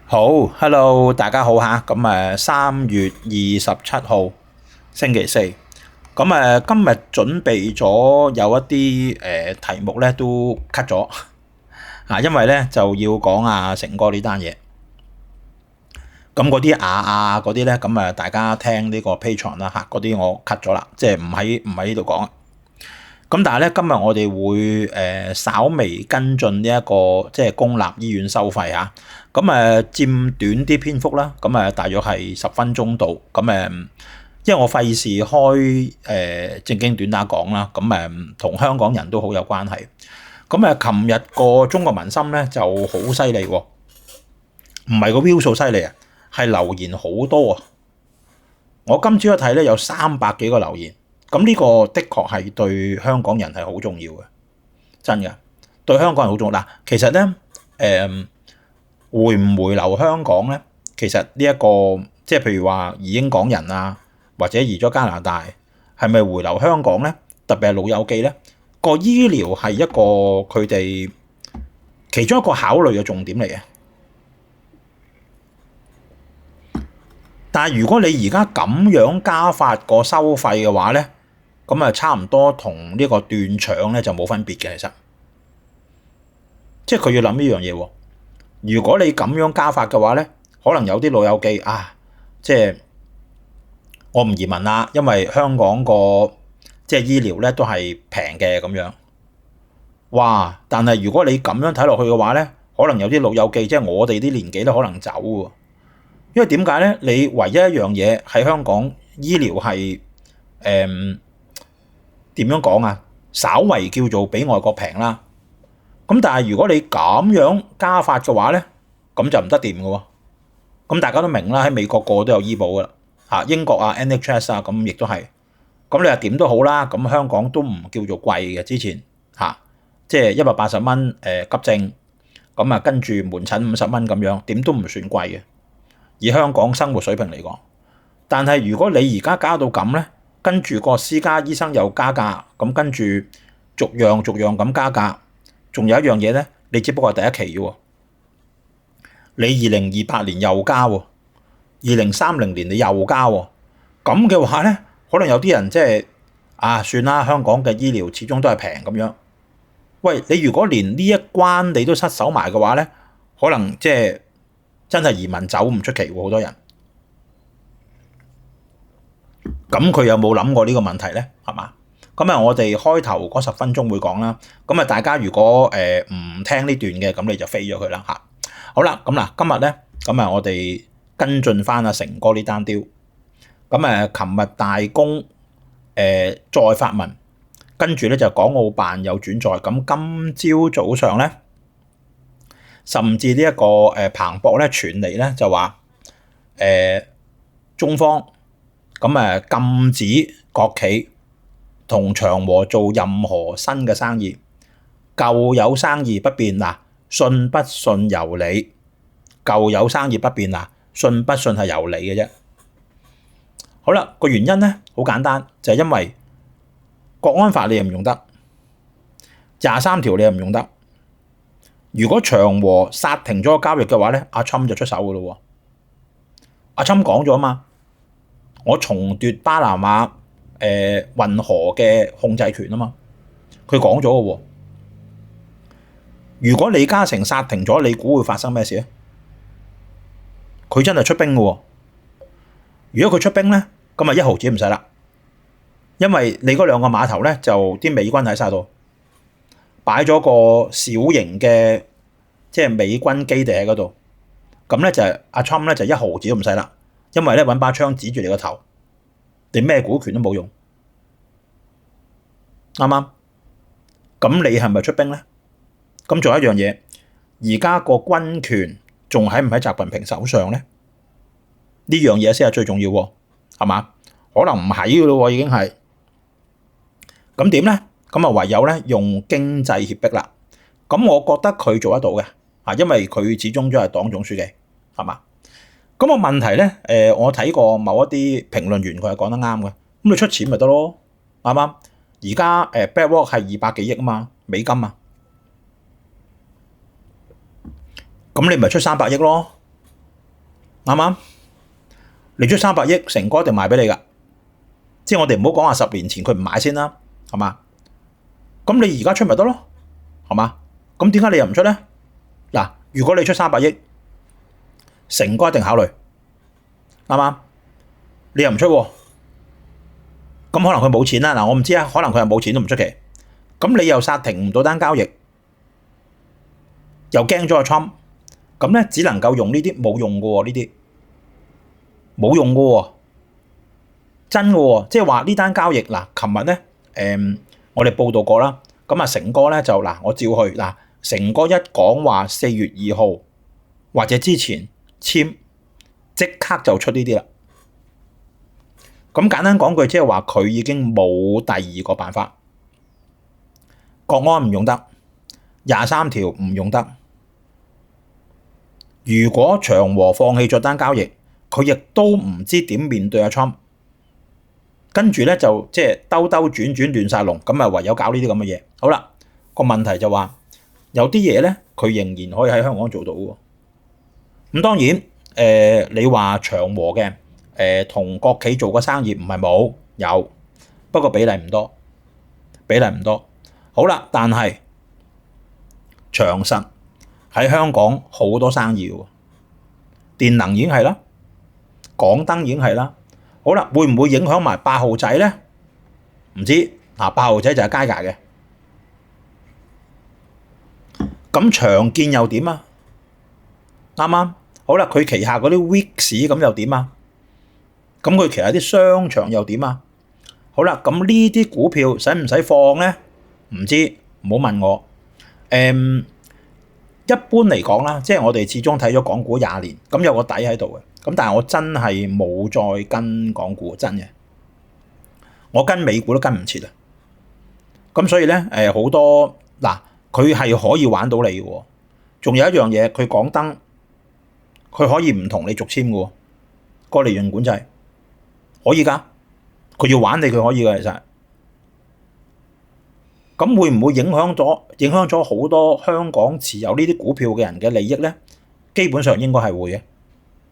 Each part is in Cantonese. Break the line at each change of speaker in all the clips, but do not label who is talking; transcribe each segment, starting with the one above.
好，Hello，大家好吓。3月27號星期四。今日準備咗有一啲題目咧都 cut 咗啊，因為咧就要講阿成哥呢單嘢。咁嗰啲嗰啲咧，大家聽呢個 Patreon 啦吓，嗰啲我 cut 咗啦，即係唔喺呢度講。咁但係咧，今日我哋會稍微跟進呢一個即係公立醫院收費嚇。佔短啲篇幅啦。大約係10分鐘度。因為我費事開正經短打講啦。同香港人都好有關係。琴日個中國民心咧就好犀利喎，唔係個 view 數犀利啊，係留言好多啊！我今朝一睇咧有300幾個留言。咁呢個的確係對香港人係好重要嘅，真嘅對香港人好重要。嗱，其實咧回唔回流香港咧，其實呢一個即係譬如話移英港人啊，或者移咗加拿大，係咪回流香港咧？特別係老友記咧，個醫療係一個佢哋其中一個考慮嘅重點嚟嘅。但係如果你而家咁樣加發個收費嘅話咧，差唔多同呢個斷腸咧就冇分別嘅。其實即係佢要諗呢樣嘢喎。如果你咁樣加法嘅話咧，可能有啲老友記即係我唔移民啦，因為香港個即係醫療咧都係平嘅咁樣。哇！但係如果你咁樣睇落去嘅話咧，可能有啲老友記即係我哋啲年紀都可能走喎。因為點解咧？你唯一一樣嘢喺香港醫療係點樣講啊？稍為叫做比外國平啦。咁但係如果你咁樣加法嘅話咧，咁就唔得掂嘅喎。咁大家都明啦，喺美國個個都有醫保噶啦，英國NHS 咁亦都係。咁你話點都好啦，咁香港都唔叫做貴嘅。之前即係180蚊急症，跟住門診50蚊咁樣，點都唔算貴嘅。以香港生活水平嚟講，但係如果你而家加到咁咧，跟住個私家醫生又加價，咁跟住逐樣咁加價，仲有一樣嘢咧，你只不過係第一期喎，你2028年又加喎，2030年你又加喎，咁嘅話咧，可能有啲人即係算啦，香港嘅醫療始終都係平咁樣。喂，你如果連呢一關你都失守埋嘅話咧，可能即係真係移民走唔出奇喎，好多人。咁佢有冇諗過呢個問題咧？係嘛？我哋開頭嗰10分鐘會講啦。大家如果唔聽呢段嘅，咁你就飛咗佢啦嚇。好啦，今日咧，我哋跟進翻阿成哥呢單雕。琴日大公再發文，跟住咧就港澳辦有轉載。今朝早上咧，甚至呢一個彭博咧傳嚟咧就話中方禁止國企同長和做任何新嘅生意，舊有生意不變嗱，信不信由你。舊有生意不變嗱，信不信係由你嘅啫。好啦，個原因咧好簡單，就係因為國安法你又唔用得，23條你又唔用得。如果長和剎停咗個交易嘅話咧，阿侵就出手噶咯喎。阿侵講咗啊嘛，我重奪巴拿馬運河嘅控制權啊嘛，佢講咗嘅喎。如果李嘉誠剎停咗，你估會發生咩事咧？佢真係出兵嘅喎。如果佢出兵咧，咁1毫子唔使啦，因為你嗰2個碼頭咧就啲美軍喺晒度，擺咗個小型嘅即係美軍基地喺嗰度。咁咧就阿 Trump 咧就1毫子都唔使啦，因為咧揾把槍指住你個頭，你咩股權都冇用，啱啱？咁你係咪出兵咧？咁仲有一樣嘢，而家個軍權仲喺唔喺習近平手上咧？呢樣嘢先係最重要喎，係嘛？可能唔喺嘅咯喎，已經係。咁點咧？唯有咧用經濟脅迫啦。我覺得佢做得到嘅，因為佢始終都係黨總書記，係嘛？個問題咧，我睇過某一啲評論員佢係講得啱嘅。咁你出錢咪得咯，啱唔啱？而家BlackRock 係200幾億啊嘛，美金啊。咁你咪出300億咯，啱唔啱？你出300億，成哥一定賣俾你㗎。即係我哋唔好講話10年前佢唔買先啦，係嘛？咁你而家出咪得咯，係嘛？咁點解你又唔出咧？嗱，如果你出300億，成哥一定考慮，啱唔啱？你又唔出喎，咁可能佢冇錢啦。嗱，我唔知啊，可能佢係冇錢都唔出奇。咁你又剎停唔到單交易，又驚咗個 Trump，咁咧只能夠用呢啲冇用嘅喎，呢啲冇用嘅喎，真嘅喎，即係話呢單交易嗱，琴日咧我哋報道過啦，咁啊成哥咧就嗱，我照去嗱，成哥一講話4月2號或者之前簽，即刻就出呢啲啦。咁簡單講句，即係話佢已經冇第二個辦法，國安唔用得，23條唔用得。如果長和放棄咗單交易，佢亦都唔知點面對阿 Trump，跟住咧就即係兜兜轉轉亂晒龍，咁啊唯有搞呢啲咁嘅嘢。好啦，個問題就話有啲嘢咧，佢仍然可以喺香港做到喎。咁當然你話長和嘅同國企做個生意唔係冇有，不過比例唔多，比例唔多。好啦，但係長實喺香港好多生意喎，電能已經係啦，港燈已經係啦。好啦，會唔會影響埋8號仔咧？唔知嗱，8號仔就係佳佳嘅。咁長建又點啊？啱啱？好啦，佢旗下嗰啲 Wix 咁又點啊？咁佢旗下啲商場又點啊？好啦，咁呢啲股票使唔使放咧？唔知，唔好問我。一般嚟講啦，即係我哋始終睇咗港股20年，咁有個底喺度嘅。咁但係我真係冇再跟港股，真嘅。我跟美股都跟唔切啊。咁所以咧，好多嗱，佢係可以玩到你嘅喎。仲有一樣嘢，佢港燈，佢可以唔同你續簽嘅喎，個利潤管制可以㗎。佢要玩你，佢可以㗎，其實。咁會唔會影響咗好多香港持有呢啲股票嘅人嘅利益咧？基本上應該係會嘅，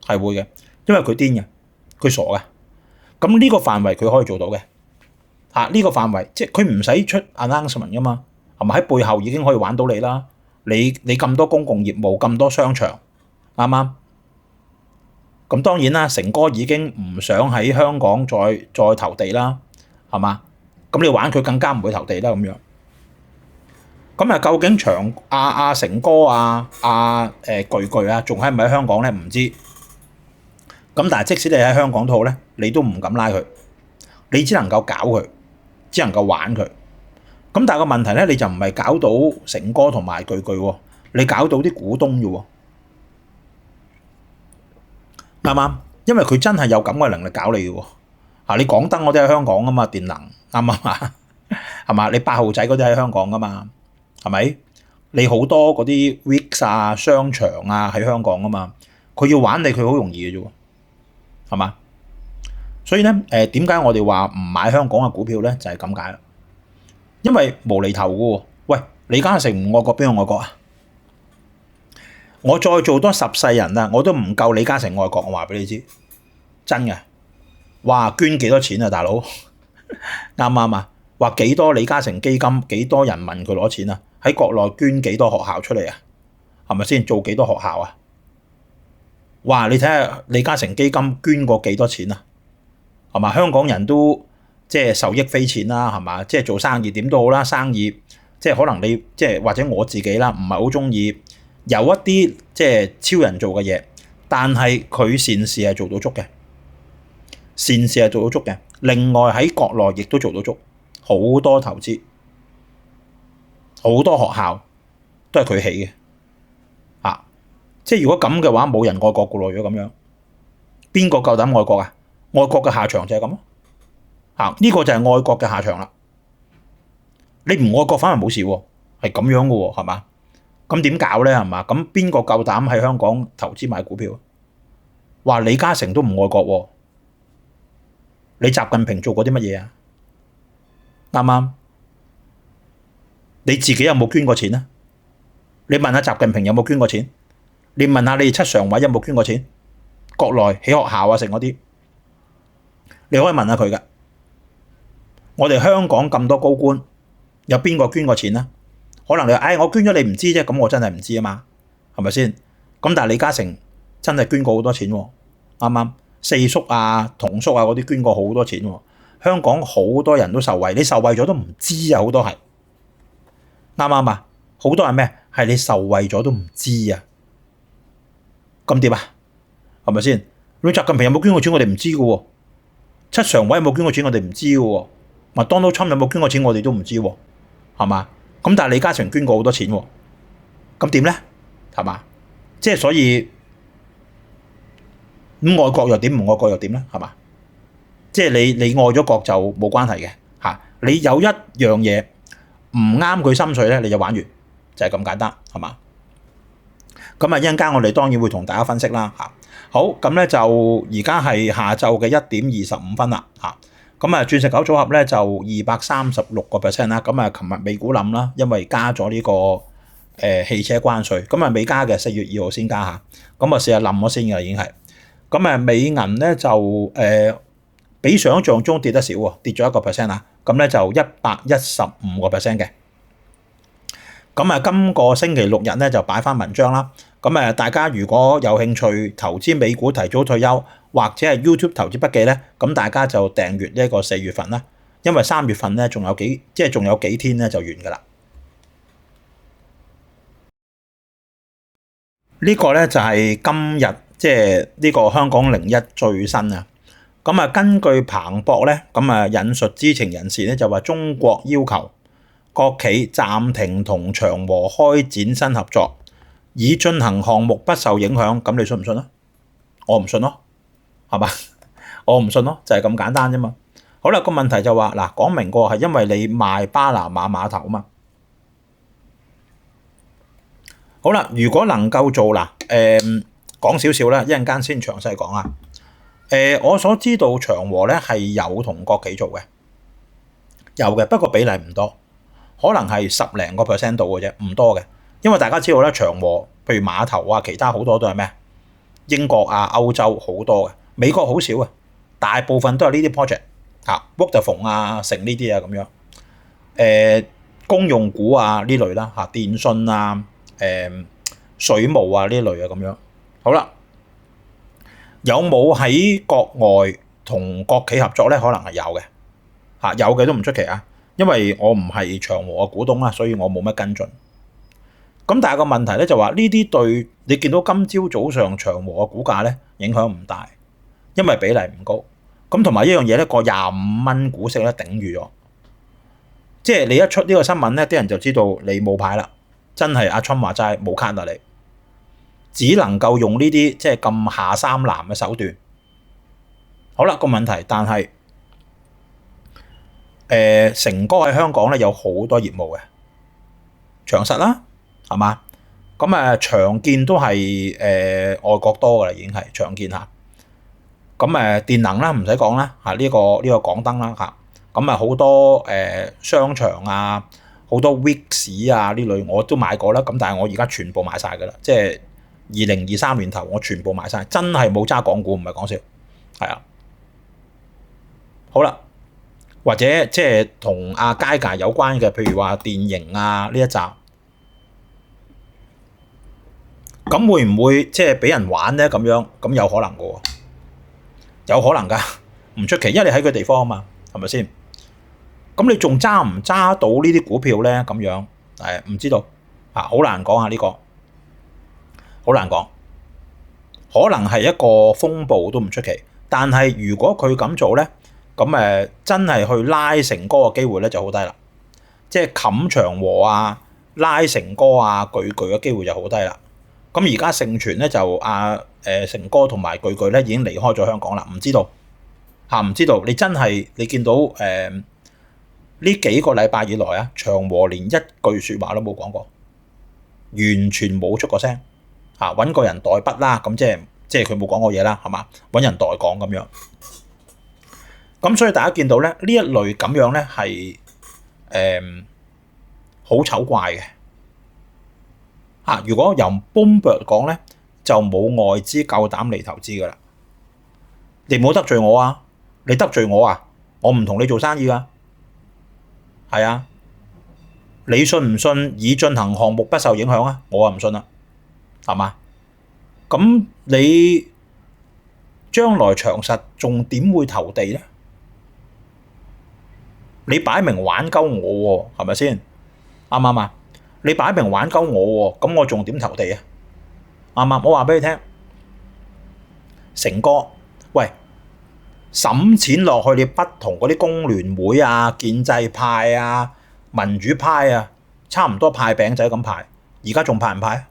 係會嘅，因為佢癲嘅，佢傻嘅。咁呢個範圍佢可以做到嘅，呢個範圍即係佢唔使出 announcement 噶嘛，係咪喺背後已經可以玩到你啦？你咁多公共業務，咁多商場，啱唔啱？咁當然啦，成哥已經唔想喺香港再投地啦，係嘛？咁你玩佢更加唔會投地啦，咁樣。咁啊，究竟阿成哥巨巨啊，仲喺唔喺香港咧？唔知。咁但係即使你喺香港都好咧，你都唔敢拉佢，你只能夠搞佢，只能夠玩佢。咁但係個問題咧，你就唔係搞到成哥同埋巨巨喎，你搞到啲股東啫喎，啱唔啱？因為佢真係有咁嘅能力搞你嘅喎。你港燈我都喺香港啊嘛，電能啱唔啱啊？係嘛？你8號仔嗰啲喺香港噶嘛？係咪？你好多嗰啲 Wix 啊、商場啊喺香港啊嘛，佢要玩你，佢好容易嘅啫喎，係嘛？所以咧，點解我哋話唔買香港嘅股票咧？就係咁解啦。因為無厘頭嘅喎。喂，李嘉誠唔愛國邊個愛國啊？我再做多10世人啊，我都唔夠李嘉誠愛國。我話俾你知，真嘅。哇，捐幾多錢啊，大佬？啱唔啱啊？話幾多李嘉誠基金，幾多人問佢攞錢啊？喺國內捐幾多學校出嚟啊？係咪先做幾多學校啊？哇！你睇下李嘉誠基金捐過幾多錢啊？係嘛？香港人都即係受益匪淺啦，係嘛？即係做生意點都好啦，生意即係可能你即係或者我自己啦，唔係好中意有一啲即係超人做嘅嘢，但係佢善事係做到足嘅，善事係做到足嘅。另外喺國內亦都做到足，好多投資，好多學校都係佢起嘅。即係如果咁嘅話，冇人愛國嘅咯。如果咁樣，邊個夠膽愛國啊？愛國嘅下場就係咁咯。呢個就係愛國嘅下場啦。你唔愛國反而冇事喎，係咁樣嘅喎，係嘛？咁點搞咧？係嘛？咁邊個夠膽喺香港投資買股票？話李嘉誠都唔愛國喎。你習近平做過啲乜嘢啊？啱唔啱？你自己有冇捐過錢啊？你問下習近平有冇捐過錢？你問下你哋7常委有冇捐過錢？國內起學校啊，成嗰啲，你可以問下佢㗎。我哋香港咁多高官，有邊個捐過錢啊？可能你話，我捐咗你唔知啫，咁我真係唔知啊嘛，係咪先？咁但係李嘉誠真係捐過好多錢喎，啱啱？四叔啊、同叔啊嗰啲捐過好多錢喎，香港好多人都受惠，你受惠咗都唔知啊，好多係啱唔啱啊？好多係咩？係你受惠咗都唔知啊，咁點啊？係咪先？你習近平有冇捐過錢我哋唔知㗎喎，七常委有冇捐過錢我哋唔知㗎喎，麥當勞侵有冇捐過錢我哋都唔知喎，係嘛？咁但係李嘉誠捐過好多錢喎，咁點咧？係嘛？即係所以咁愛國又點，唔愛國又點咧？係嘛？即係你愛咗國就冇關係嘅嚇，你有一樣嘢唔啱佢心水咧，你就玩完，就係咁簡單，係嘛？咁啊，一陣間我哋當然會同大家分析啦嚇。好，咁咧就而家係下晝嘅1:25啦嚇。咁啊，鑽石狗組合咧就236%啦。咁啊，琴日美股冧啦，因為加咗呢個汽車關稅。咁啊，未加嘅，4月2號先加下。咁啊，試下冧咗先㗎，已經係。咁啊，美銀咧就比想象中跌得少喎，跌咗1%啊。咁咧就115%嘅。咁啊，今個星期六日咧就擺翻文章啦。咁大家如果有興趣投資美股提早退休，或者係 YouTube 投資筆記咧，咁大家就訂閱呢個4月份啦。因為3月份咧仲有幾天咧就完㗎啦。呢個咧就係今日即係呢個香港01最新啊。咁啊，根據彭博咧，咁啊引述知情人士咧就話中國要求國企暫停同長和開展新合作，以進行項目不受影響。咁你信唔信啊？我唔信咯，係嘛？我唔信咯，就係咁簡單啫嘛。好啦，個問題就話嗱，講明過係因為你賣巴拿馬碼頭啊嘛。好啦，如果能夠做嗱，講少少啦，一陣間先詳細講啊。我所知道長和咧係有同國企做嘅，有嘅，不過比例唔多。可能係10零個%度嘅啫，唔多嘅。因為大家知道咧，長和譬如碼頭啊，其他好多都係咩？英國啊、歐洲好多嘅，美國好少嘅，大部分都係呢啲 project 嚇，Vodafone 啊、成呢啲啊咁樣。公用股啊呢類啦嚇，電信啊、水務啊呢類啊咁樣。好啦，有冇喺國外同國企合作咧？可能係有嘅嚇，有嘅都唔出奇啊。因為我唔係長和嘅股東啦，所以我冇乜跟進。咁但係個問題咧就話呢啲對你見到今朝早上長和嘅股價咧影響唔大，因為比例唔高。咁同埋一樣嘢咧，個25蚊股息咧頂住咗，即係你一出呢個新聞咧，啲人就知道你冇牌啦，真係阿春話齋冇卡啦，你只能夠用呢啲即係咁下三濫嘅手段。好啦，個問題，但係成哥喺香港咧有好多業務嘅，長實啦，係嘛？咁長建都係外國多噶啦，已經係長建嚇。咁電能啦，唔使講啦嚇，呢個港燈啦嚇。咁好多商場啊，好多 Wix 啊呢類我都買過啦。咁但係我而家全部買晒噶啦，即係2023年頭我全部買晒，真係冇揸港股，唔係講笑，係啊。好啦。或者即係同阿佳佳有關嘅，譬如話電盈啊呢一集，咁會唔會即係俾人玩咧？咁樣咁有可能嘅喎，有可能㗎，唔出奇，因為你喺個地方啊嘛，係咪先？咁你仲揸唔揸到呢啲股票咧？咁樣唔知道啊，好難講下呢個，好難講，可能係一個風暴都唔出奇。但係如果佢咁做咧？咁真係去拉成哥嘅機會咧就好低啦，即係冚長和啊、拉成哥啊、巨嘅機會就好低啦。咁而家盛傳咧就成哥同埋巨咧已經離開咗香港啦，唔知道嚇，唔知道。你真係你見到呢幾個禮拜以來啊，長和連一句説話都冇講過，完全冇出過聲嚇，揾個人代筆啦，咁即係佢冇講過嘢啦，係嘛？揾人代講咁樣。咁所以大家見到咧，呢一類咁樣咧係好醜怪嘅嚇。如果由 Bloomberg 講咧，就冇外資夠膽嚟投資噶啦你唔好得罪我啊！你得罪我啊，我唔同你做生意噶。係啊，你信唔信已進行項目不受影響啊？我啊唔信啦，係嘛？咁你將來長實仲點會投地咧？你擺明玩鳩我喎，係咪先？啱唔啱啊？你擺明玩鳩我喎，咁我仲點投地啊？啱唔啱？我話俾你聽，成哥，喂，抌錢落去你不同嗰啲工聯會啊、建制派啊、民主派啊，差唔多派餅仔咁派，而家仲派唔派？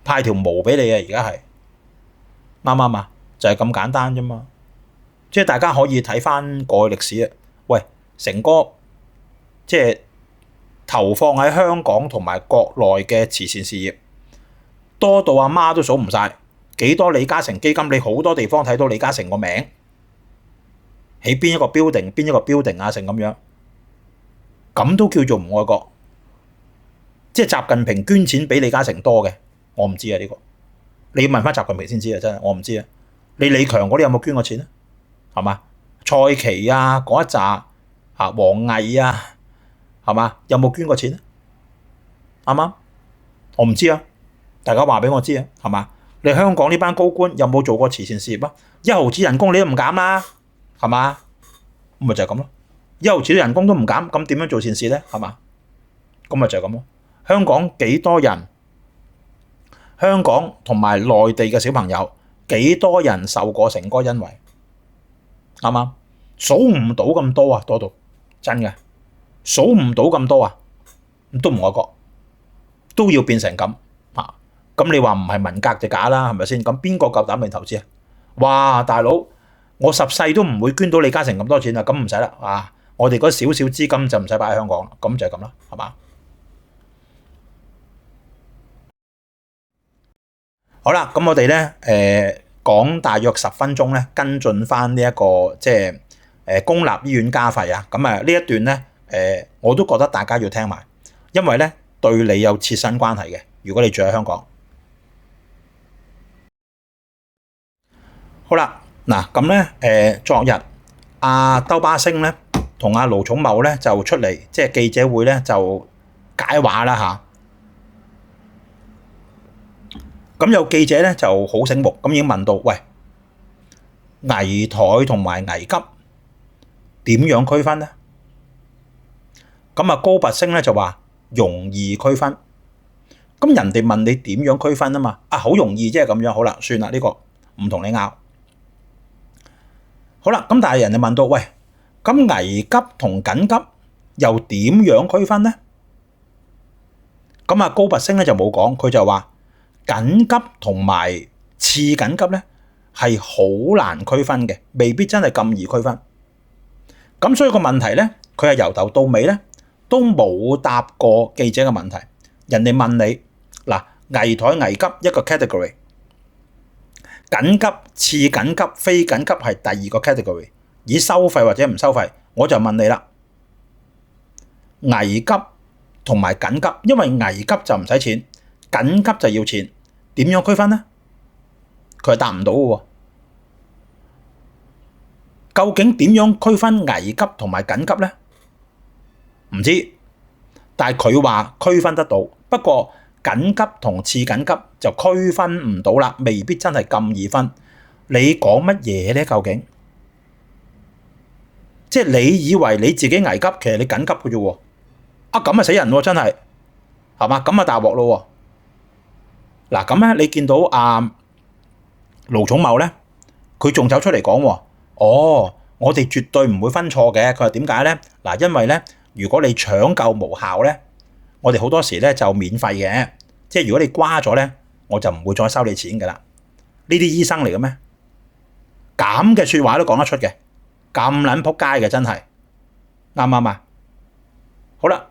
派條毛俾你啊！而家係啱唔啱啊？就係咁簡單啫嘛。即係大家可以睇翻過去歷史啊。喂，成哥，即係投放喺香港同埋國內嘅慈善事業，多到阿媽都數唔晒。幾多李嘉誠基金？你好多地方睇到李嘉誠個名，喺邊一個 building 邊一個 building 啊，成咁樣，咁都叫做唔愛國。即係習近平捐錢俾李嘉誠多嘅，我唔知啊呢個。你要問翻習近平先知啊，真係我唔知啊。你李強嗰啲有冇捐過錢啊？係嘛？蔡奇啊嗰一紮啊，王毅啊，係嘛？有冇捐過錢啊？啱唔啱？我唔知啊，大家話俾我知啊，係嘛？你香港呢班高官有冇做過慈善事業啊？1毫子人工你都唔減啦，係嘛？咁咪就係咁咯。1毫子人工都唔減，咁點樣做善事咧？係嘛？咁咪就係咁咯。香港幾多人？香港同埋內地嘅小朋友幾多人受過成哥恩惠？啱唔啱？數唔到咁多啊，多到真嘅數唔到咁多啊，都唔愛國，都要變成咁啊！咁你話唔係文革就假啦，係咪先？咁邊個夠膽嚟投資啊？哇，大佬，我10世都唔會捐到李嘉誠咁多錢啊！咁唔使啦啊！我哋嗰少少資金就唔使擺喺香港啦，咁就係咁啦，係嘛？好啦，咁我哋咧講大約10分鐘咧，跟進翻呢一個即係公立醫院加費啊！咁啊呢一段咧我都覺得大家要聽埋，因為咧對你有切身關係嘅。如果你住喺香港，好啦，嗱咁咧昨日阿兜巴星咧同阿盧寵茂咧就出嚟即係記者會咧就解話啦嚇。咁有記者咧就好醒目，咁已經問到，喂，危殆同埋危急點樣區分咧？咁啊高拔陞咧就話容易區分。咁人哋問你點樣區分啊嘛？啊好容易即係咁樣，好啦，算啦，呢個唔同你拗。好啦，咁但係人哋問到，喂，咁危急同緊急又點樣區分咧？咁啊高拔陞咧就冇講，佢就話緊急同埋次緊急咧係好難區分嘅，未必真係咁易區分。咁所以個問題咧，佢係由頭到尾咧都冇答過記者嘅問題。人哋問你嗱，危殆危急一個 category， 緊急次緊急非緊急係第二個 category， 以收費或者唔收費，我就問你啦，危急同埋緊急，因為危急就唔使錢，緊急就要錢，點樣區分呢？佢係答唔到嘅喎。究竟點樣區分危急同埋緊急呢？唔知，但係佢話區分得到，不過緊急同次緊急就區分唔到啦，未必真係咁易分。你講乜嘢呢？究竟即係你以為你自己危急，其實你緊急嘅啫喎。啊咁啊死人喎，真係係嘛？咁啊大鑊咯喎！嗱咁咧，你見到阿盧寵茂咧，佢仲走出嚟講喎，哦，我哋絕對唔會分錯嘅。佢話點解咧？嗱，因為咧，如果你搶救無效咧，我哋好多時咧就免費嘅，即係如果你瓜咗咧，我就唔會再收你錢㗎啦。呢啲醫生嚟嘅咩？咁嘅説話都講得出嘅，咁撚撲街嘅真係啱唔啱啊？好啦。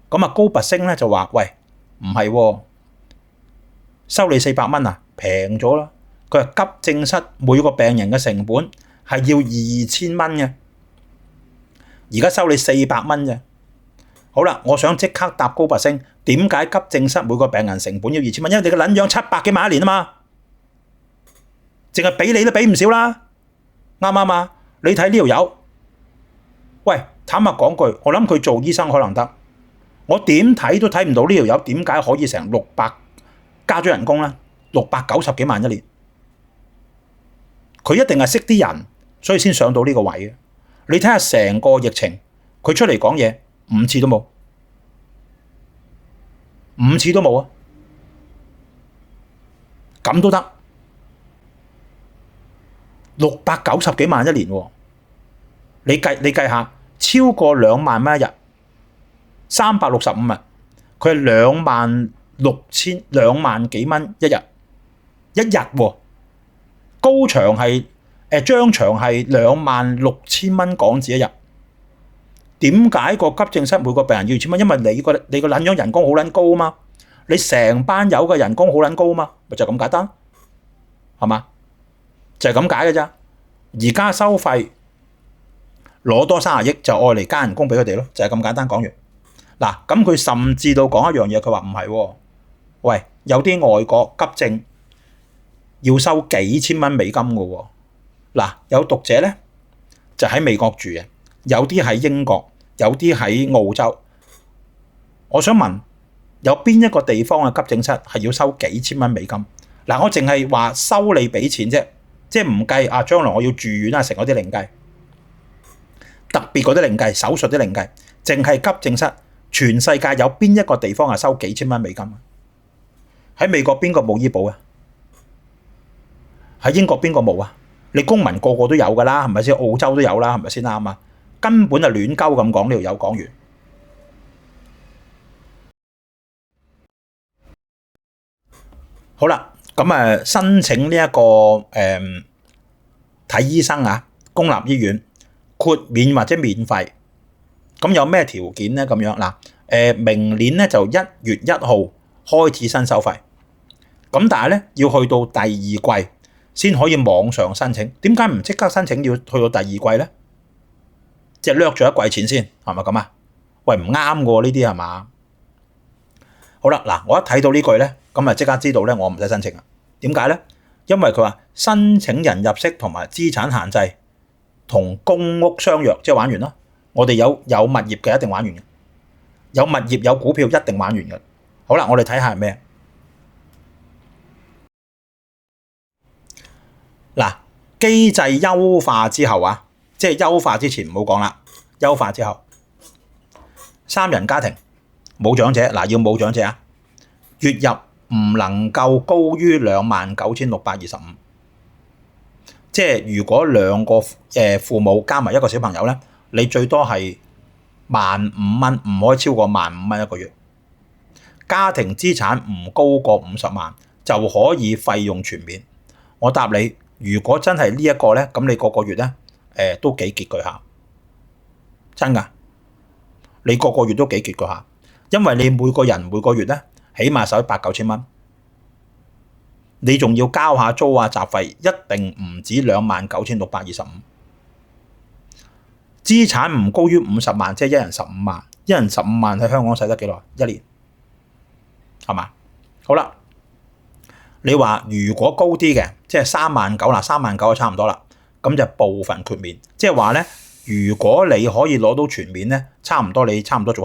咁啊高拔陞咧就話：喂，唔係喎，收你400蚊啊，平咗啦。佢話急症室每個病人嘅成本係要2000蚊嘅，而家收你400蚊啫。好啦，我想即刻答高拔陞，點解急症室每個病人成本要2000蚊？因為你個撚樣700幾萬一年啊嘛，淨係俾你都俾唔少啦，啱唔啱啊？你睇呢條友，喂，坦白講句，我諗佢做醫生可能得，我點睇都睇唔到呢條友點解可以成600加咗人工咧，690幾萬一年，佢一定係識啲人，所以先上到呢個位嘅。你睇下成個疫情，佢出嚟講嘢5次都冇，5次都冇啊！咁都得，690幾萬一年喎，你計下，超過2萬蚊一日，365日，佢係2萬幾蚊一日喎，高場係張場係26000蚊港紙一日。點解個急症室每個病人要2000蚊？因為你個撚樣人工好撚高啊嘛，你成班友嘅人工好撚高啊嘛，咪就咁簡單，係嘛？就係咁解嘅咋。而家收費攞多30億就愛嚟加人工俾佢哋咯，就係咁簡單講完。嗱，咁佢甚至到講一樣嘢，佢話唔係喎，喂，有啲外國急症要收幾千蚊美金嘅喎。嗱，有讀者咧就喺美國住嘅，有啲喺英國，有啲喺澳洲。我想問，有邊一個地方嘅急症室係要收幾千蚊美金？嗱，我淨係話收你俾錢啫，即係唔計啊，將來我要住院啊，成嗰啲另計，特別嗰啲另計，手術啲另計，淨係急症室，全世界有邊一個地方係收幾千蚊美金？喺美國邊個冇醫保啊？喺英國邊個冇啊？你公民個個都有㗎啦，係咪先？澳洲都有啦，係咪先啱啊？根本就亂鳩咁講，呢條友講完。好啦，咁申請呢一個睇醫生啊，公立醫院豁免或者免費，咁有咩條件咧？咁樣嗱，明年咧就1月1號開始新收費，咁但係咧要去到第2季先可以網上申請。點解唔即刻申請要去到第2季咧？即係掠咗1季錢先，係咪咁啊？喂，唔啱喎，呢啲係嘛？好啦，嗱，我一睇到呢句咧，咁啊即刻知道咧，我唔使申請啊。點解咧？因為佢話申請人入息同埋資產限制同公屋相若，即係玩完咯。我哋有物業嘅一定玩完嘅，有物業有股票一定玩完嘅。好啦，我哋睇下係咩？嗱，機制優化之後啊，即係優化之前唔好講啦，優化之後，3人家庭冇長者，嗱，要冇長者啊，月入唔能夠高於29,625，即係如果2個父母加埋1個小朋友咧，你最多係15,000蚊，唔可以超過15,000蚊一個月。家庭資產唔高過50萬就可以費用全免。我答你，如果真係呢一個咧，咁你個月咧都幾拮據下，真㗎，你個月都幾拮據下，因為你每個人每個月咧起碼使8-9千蚊，你仲要交下租啊雜費，一定唔止29,625。資產唔高於50萬，即係一人15萬，一人15萬喺香港使得幾耐？一年，係嘛？好啦，你話如果高啲嘅，即係39,000啦，39,000就差唔多啦，咁就部分豁免，即係話咧，如果你可以攞到全免咧，差唔多做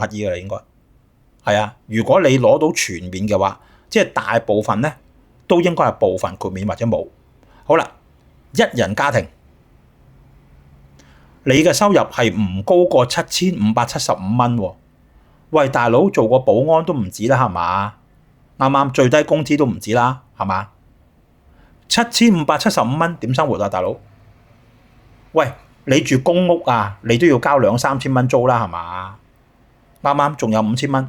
乞衣㗎啦，應該係啊。如果你攞到全免嘅話，即係大部分咧都應該係部分豁免或者冇。好啦，一人家庭，你嘅收入係唔高過7,575蚊喎。喂，大佬，做個保安都唔止啦，係嘛？啱啱最低工資都唔止啦，係嘛？7,575蚊點生活啊，大佬？喂，你住公屋啊，你都要交2-3千蚊租啦，係嘛？啱啱仲有5,000蚊，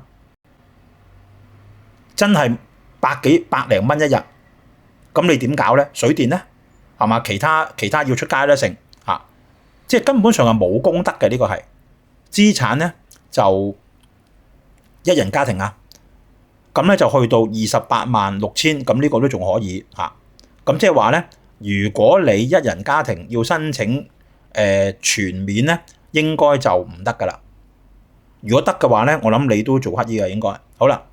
真係百零蚊一日，咁你點搞咧？水電咧，係嘛？其他要出街咧成嚇，即係根本上係冇公德嘅。呢個係資產咧，就一人家庭啊，咁咧就去到286000，咁呢個都仲可以嚇。咁即係話咧，如果你一人家庭要申請全免咧，應該就唔得噶啦。如果得嘅話咧，我諗你都做乞衣嘅應該。好啦，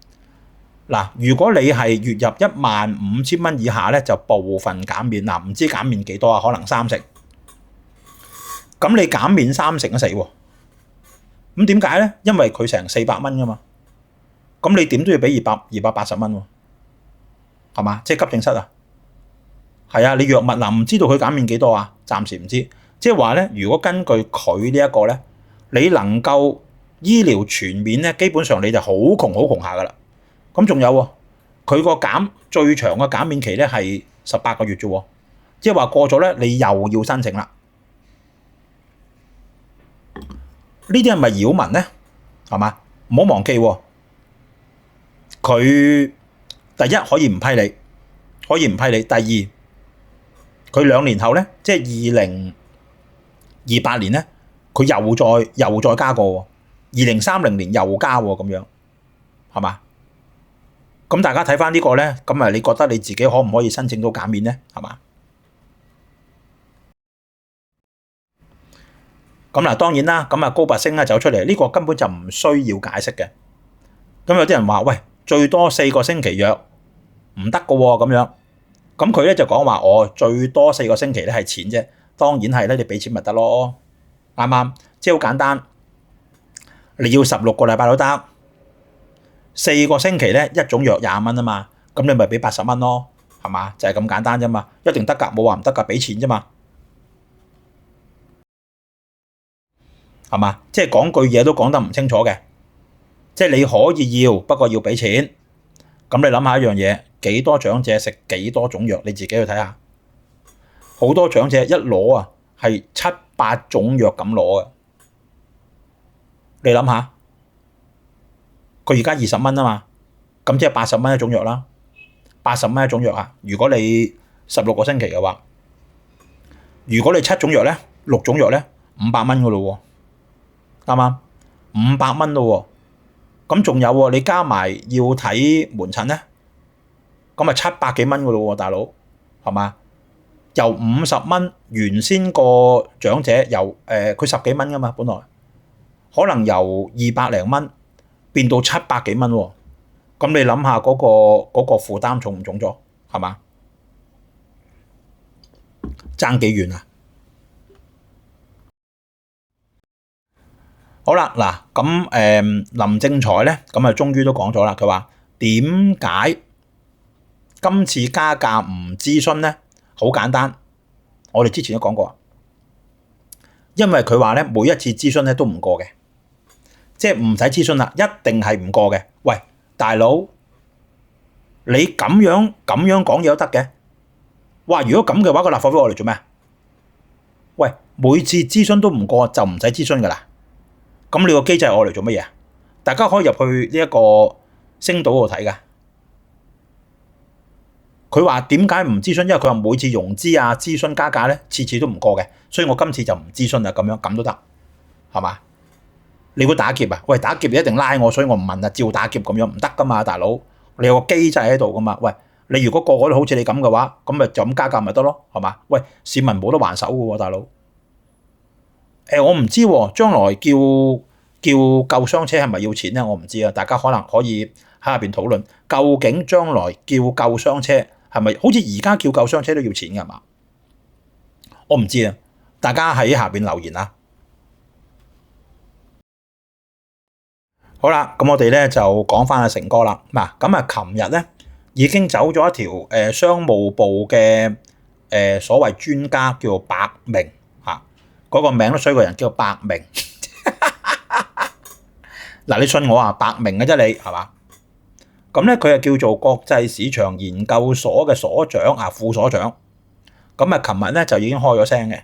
嗱，如果你係月入15,000蚊以下咧，就部分減免。嗱，唔知減免幾多啊？可能30%。咁你減免30%都死喎。咁點解咧？因為佢成400蚊噶嘛。咁你點都要俾280蚊喎，係嘛？即係急症室啊。係啊，你藥物嗱，唔知道佢減免幾多啊？暫時唔知。即係話咧，如果根據佢呢一個咧，你能夠醫療全面咧，基本上你就好窮下噶啦。咁仲有喎，佢個最長嘅減免期咧係18個月啫喎，即係話過咗咧，你又要申請啦。呢啲係咪擾民咧？係嘛？唔好忘記喎，佢第一可以唔批你，可以唔批你。第二，佢2年後咧，即係2028年咧，佢又再加過喎，2030年又加喎，咁樣係嘛？咁大家睇翻呢個咧，咁啊，你覺得你自己可唔可以申請到減免咧？係嘛？咁嗱，當然啦，咁啊高拔陞咧走出嚟，呢個根本就唔需要解釋嘅。咁有啲人話：喂，最多4個星期約唔得噶喎，咁樣。咁佢咧就講話：我最多4個星期咧係錢啫，當然係咧，你俾錢咪得咯，啱啱？即係好簡單，你要16個禮拜都得，4個星期咧一種藥20蚊啊嘛，咁你咪俾80蚊咯，係嘛？就係咁簡單啫嘛，一定得㗎，冇話唔得㗎，俾錢啫嘛。係嘛？即係講句嘢都講得唔清楚嘅，即係你可以要，不過要俾錢。咁你諗下一樣嘢，幾多長者食幾多種藥？你自己去睇下。好多長者一攞啊，係7、8種藥咁攞嘅。你諗下，佢而家20蚊啊嘛，咁即係80蚊一種藥啦。80蚊一種藥啊！如果你16個星期嘅話，如果你7種藥咧，6種藥咧，500蚊噶咯喎。啱啱500蚊咯喎，咁仲有喎，你加埋要睇門診咧，咁啊700幾蚊噶咯喎，大佬係嘛？由50蚊原先個長者由佢10幾蚊噶嘛，本來可能由200零蚊變到700幾蚊喎，咁你諗下嗰個負擔重唔重咗？係嘛？爭幾遠啊？好啦，嗱咁林正財咧，咁啊終於都講咗啦。佢話點解今次加價唔諮詢咧？好簡單，我哋之前都講過，因為佢話咧每一次諮詢咧都唔過嘅，即係唔使諮詢啦，一定係唔過嘅。喂，大佬，你咁樣講嘢都得嘅？哇！如果咁嘅話，個立法會我嚟做咩？喂，每次諮詢都唔過就唔使諮詢噶啦。咁你個機制我嚟做乜嘢啊？大家可以入去呢一個星島度睇噶。佢話點解唔諮詢？因為佢話每次融資啊、諮詢加價咧，次次都唔過嘅，所以我今次就唔諮詢啦。咁都得，係嘛？你會打劫啊？喂，打劫你一定拉我，所以我唔問啊，照打劫咁樣唔得噶嘛，大佬。你有個機制喺度噶嘛？喂，你如果個個都好似你咁嘅話，咁咪就咁加價咪得咯，係嘛？喂，市民冇得還手噶喎，大佬。我唔知喎，將來叫救傷車係咪要錢咧？我唔知啊，大家可能可以喺下邊討論。究竟將來叫救傷車係咪好似而家叫救傷車都要錢㗎嘛？我唔知啊，大家喺下邊留言啊。好啦，咁我哋咧就講翻阿成哥啦。嗱，咁啊，琴日咧已經走咗一條商務部嘅所謂專家叫做白明嚇。嗰個名都衰過人，叫白明。嗱，你信我啊，白明嘅啫，你係嘛？咁咧，佢係叫做國際市場研究所嘅所長啊，副所長。咁啊，琴日咧就已經開咗聲嘅。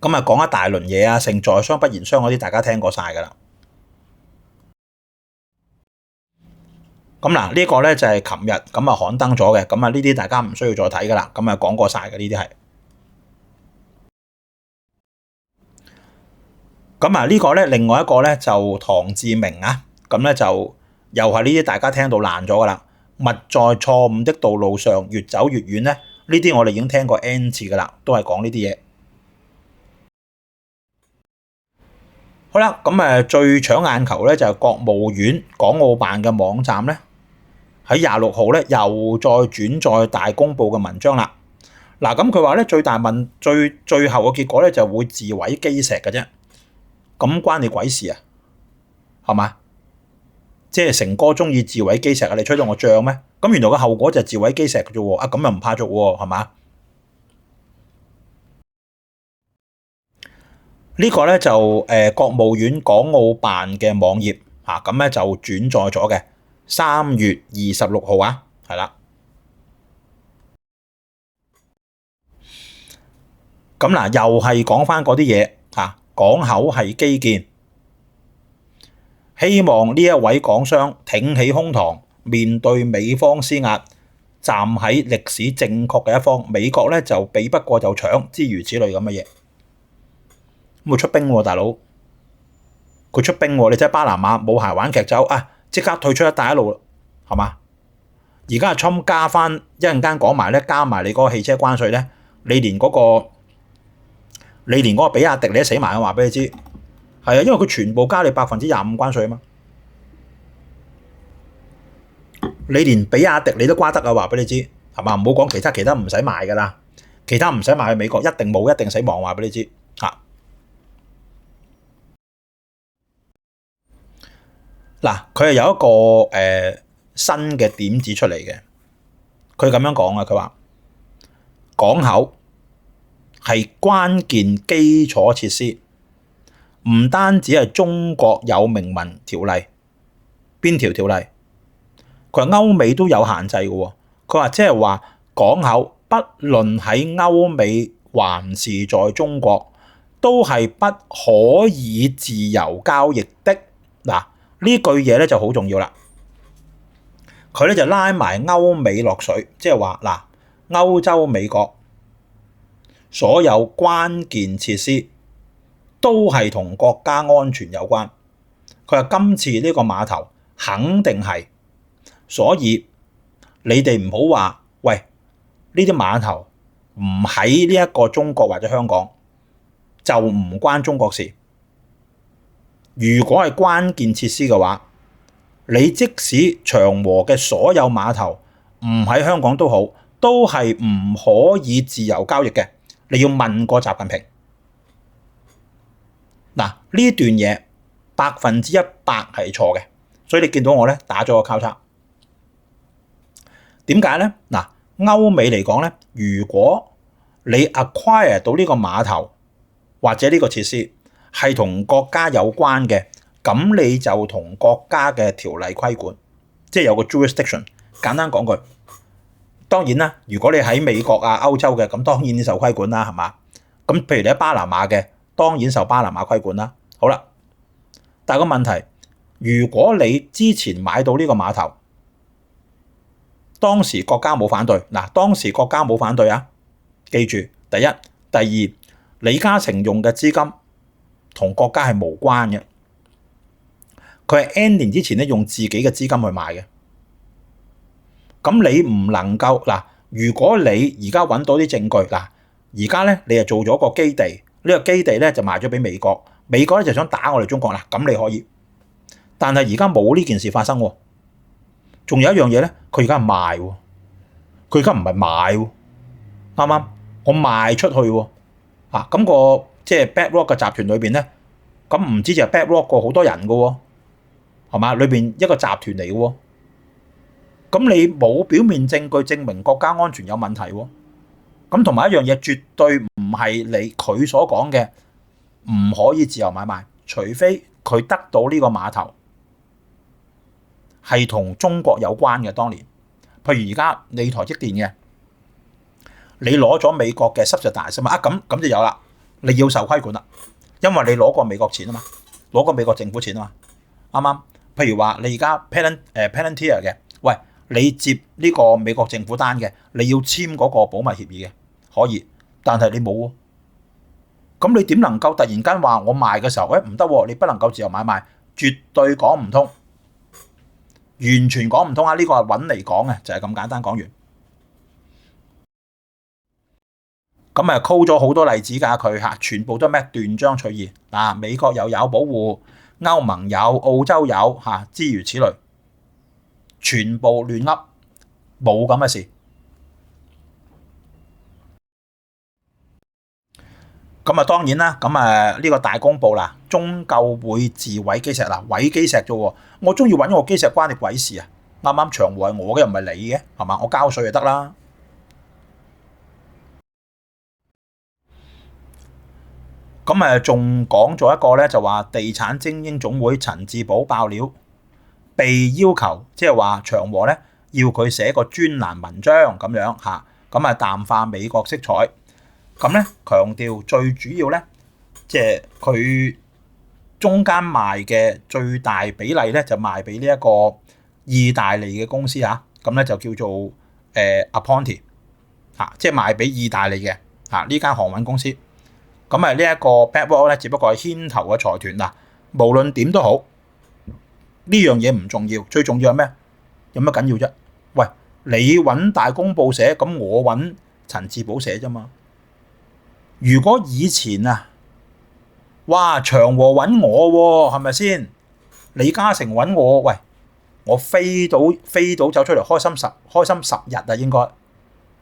咁啊，講一大輪嘢啊，成在商不言商嗰啲，大家聽過晒㗎啦。咁嗱，呢個咧就係琴日咁啊刊登咗嘅。咁啊，呢啲大家唔需要再睇㗎啦。咁啊，講過晒嘅呢啲係。咁啊，呢個咧，另外一個咧就唐志明啊，咁咧就又係呢啲大家聽到爛咗噶啦。勿在錯誤的道路上越走越遠咧，呢啲我哋已經聽過 N 次噶啦，都係講呢啲嘢。好啦，咁最搶眼球咧就係國務院港澳辦嘅網站咧，喺26號咧又再轉載大公報嘅文章啦。嗱，咁佢話咧最後嘅結果咧就會自毀基石嘅啫。咁關你鬼事啊？係嘛？即係成哥中意自毀基石啊？你吹到我脹咩？咁原來個後果就係自毀基石嘅啫喎。咁又唔怕做喎，係嘛？呢個咧就國務院港澳辦嘅網頁嚇，咁咧就轉載咗嘅3月26號啊，係啦。咁嗱，又係講翻嗰啲嘢嚇，港口係基建，希望呢一位港商挺起胸膛，面對美方施壓，站喺歷史正確嘅一方。美國咧就比不過就搶，諸如此類咁嘅嘢。咁會出兵喎，大佬，佢出兵喎！你睇巴拿馬冇鞋玩劇走啊，即刻退出一帶一路啦，係嘛？而家阿侵加翻一陣間講埋咧，加埋你嗰個汽車關稅咧，你連嗰個比亞迪你都死埋，我話俾你知，係啊，因為佢全部加你25%關稅啊嘛，你連比亞迪你都瓜得啊，話俾你知，係嘛？唔好講其他唔使賣噶啦，其他唔使賣去美國，一定死亡，話俾你知嚇。嗱，佢係有一個新嘅點子出嚟嘅，佢咁樣講啊，佢話港口係關鍵基礎設施，唔單止係中國有明文條例，邊條條例？佢話歐美都有限制嘅喎，佢話即係話港口不論喺歐美還是在中國，都係不可以自由交易的。嗱，呢句嘢咧就好重要啦，佢咧就拉埋歐美落水，即係話嗱，歐洲、美國所有關鍵設施都係同國家安全有關。佢話今次呢個碼頭肯定係，所以你哋唔好話喂，呢啲碼頭唔喺呢一個中國或者香港就唔關中國事。如果係關鍵設施嘅話，你即使長和嘅所有碼頭唔喺香港都好，都係唔可以自由交易嘅。你要問過習近平。嗱，呢段嘢100%係錯嘅，所以你見到我咧打咗個交叉。點解咧？嗱，歐美嚟講咧，如果你 acquire 到呢個碼頭或者呢個設施係同國家有關嘅，咁你就同國家嘅條例規管，即係有個 jurisdiction。簡單講句，當然啦，如果你喺美國啊、歐洲嘅，咁當然受規管啦，係嘛？咁譬如你喺巴拿馬嘅，當然受巴拿馬規管啦。好啦，但係個問題，如果你之前買到呢個碼頭，當時國家冇反對，嗱，當時國家冇反對啊，記住，第一、第二，李嘉誠用嘅資金同國家係無關嘅，佢係 N 年之前咧用自己嘅資金去買嘅。咁你唔能夠嗱，如果你而家揾到啲證據嗱，而家咧你係做咗個基地，呢個基地咧就賣咗俾美國，美國咧就想打我哋中國啦，咁你可以，但係而家冇呢件事發生喎。仲有一樣嘢咧，佢而家係賣喎，佢而家唔係買喎，啱啱？我賣出去喎，咁個即係 BlackRock 嘅集團裏邊咧，咁唔知就係 BlackRock 個好多人嘅喎，係嘛？裏邊一個集團嚟嘅喎，咁你冇表面證據證明國家安全有問題喎，咁同埋一樣嘢絕對唔係佢所講嘅唔可以自由買賣，除非佢得到呢個碼頭係同中國有關嘅。當年，譬如而家你台積電嘅，你攞咗美國嘅subsidize嘛，咁就有啦，你要受規管啦，因為你攞過美國錢啊嘛，攞過美國政府錢啊嘛，啱啱？譬如話你而家 Palantir 嘅，喂，你接呢個美國政府單嘅，你要簽嗰個保密協議嘅，可以，但係你冇喎，咁你點能夠突然間話我賣嘅時候，唔得喎，你不能夠自由買賣，絕對講唔通。完全講唔通啊！呢個係揾嚟講嘅，就係咁簡單講完。咁啊，call 咗好多例子㗎，佢嚇全部都咩斷章取義嗱，美國又有保護，歐盟有，澳洲有嚇，諸如此類，全部亂噏，冇咁嘅事。咁啊當然啦，咁啊呢個大公報啦，終究會自毀基石嗱，毀基石啫喎，我中意揾我基石關你鬼事啊！啱啱長和係我嘅，又唔係你嘅，係嘛？我交稅就得啦。咁仲講咗一個咧，就話地產精英總會陳志寶爆料，被要求即係話長和咧要佢寫個專欄文章咁樣嚇，咁淡化美國色彩。咁咧強調最主要咧，即係佢中間賣嘅最大比例咧就賣俾呢一個意大利嘅公司嚇，咁咧就叫做Aponti 嚇，即係賣俾意大利嘅嚇呢間航運公司。咁呢一個 BlackRock 咧，只不過係牽頭嘅財團嗱。無論點都好，呢樣嘢唔重要，最重要係咩？有乜緊要啫？喂，你揾大公報寫，咁我揾陳志寶寫啫嘛。如果以前啊，哇長和揾我喎，係咪先？李嘉誠揾我，喂，我飛到走出嚟，開心10日啊，應該。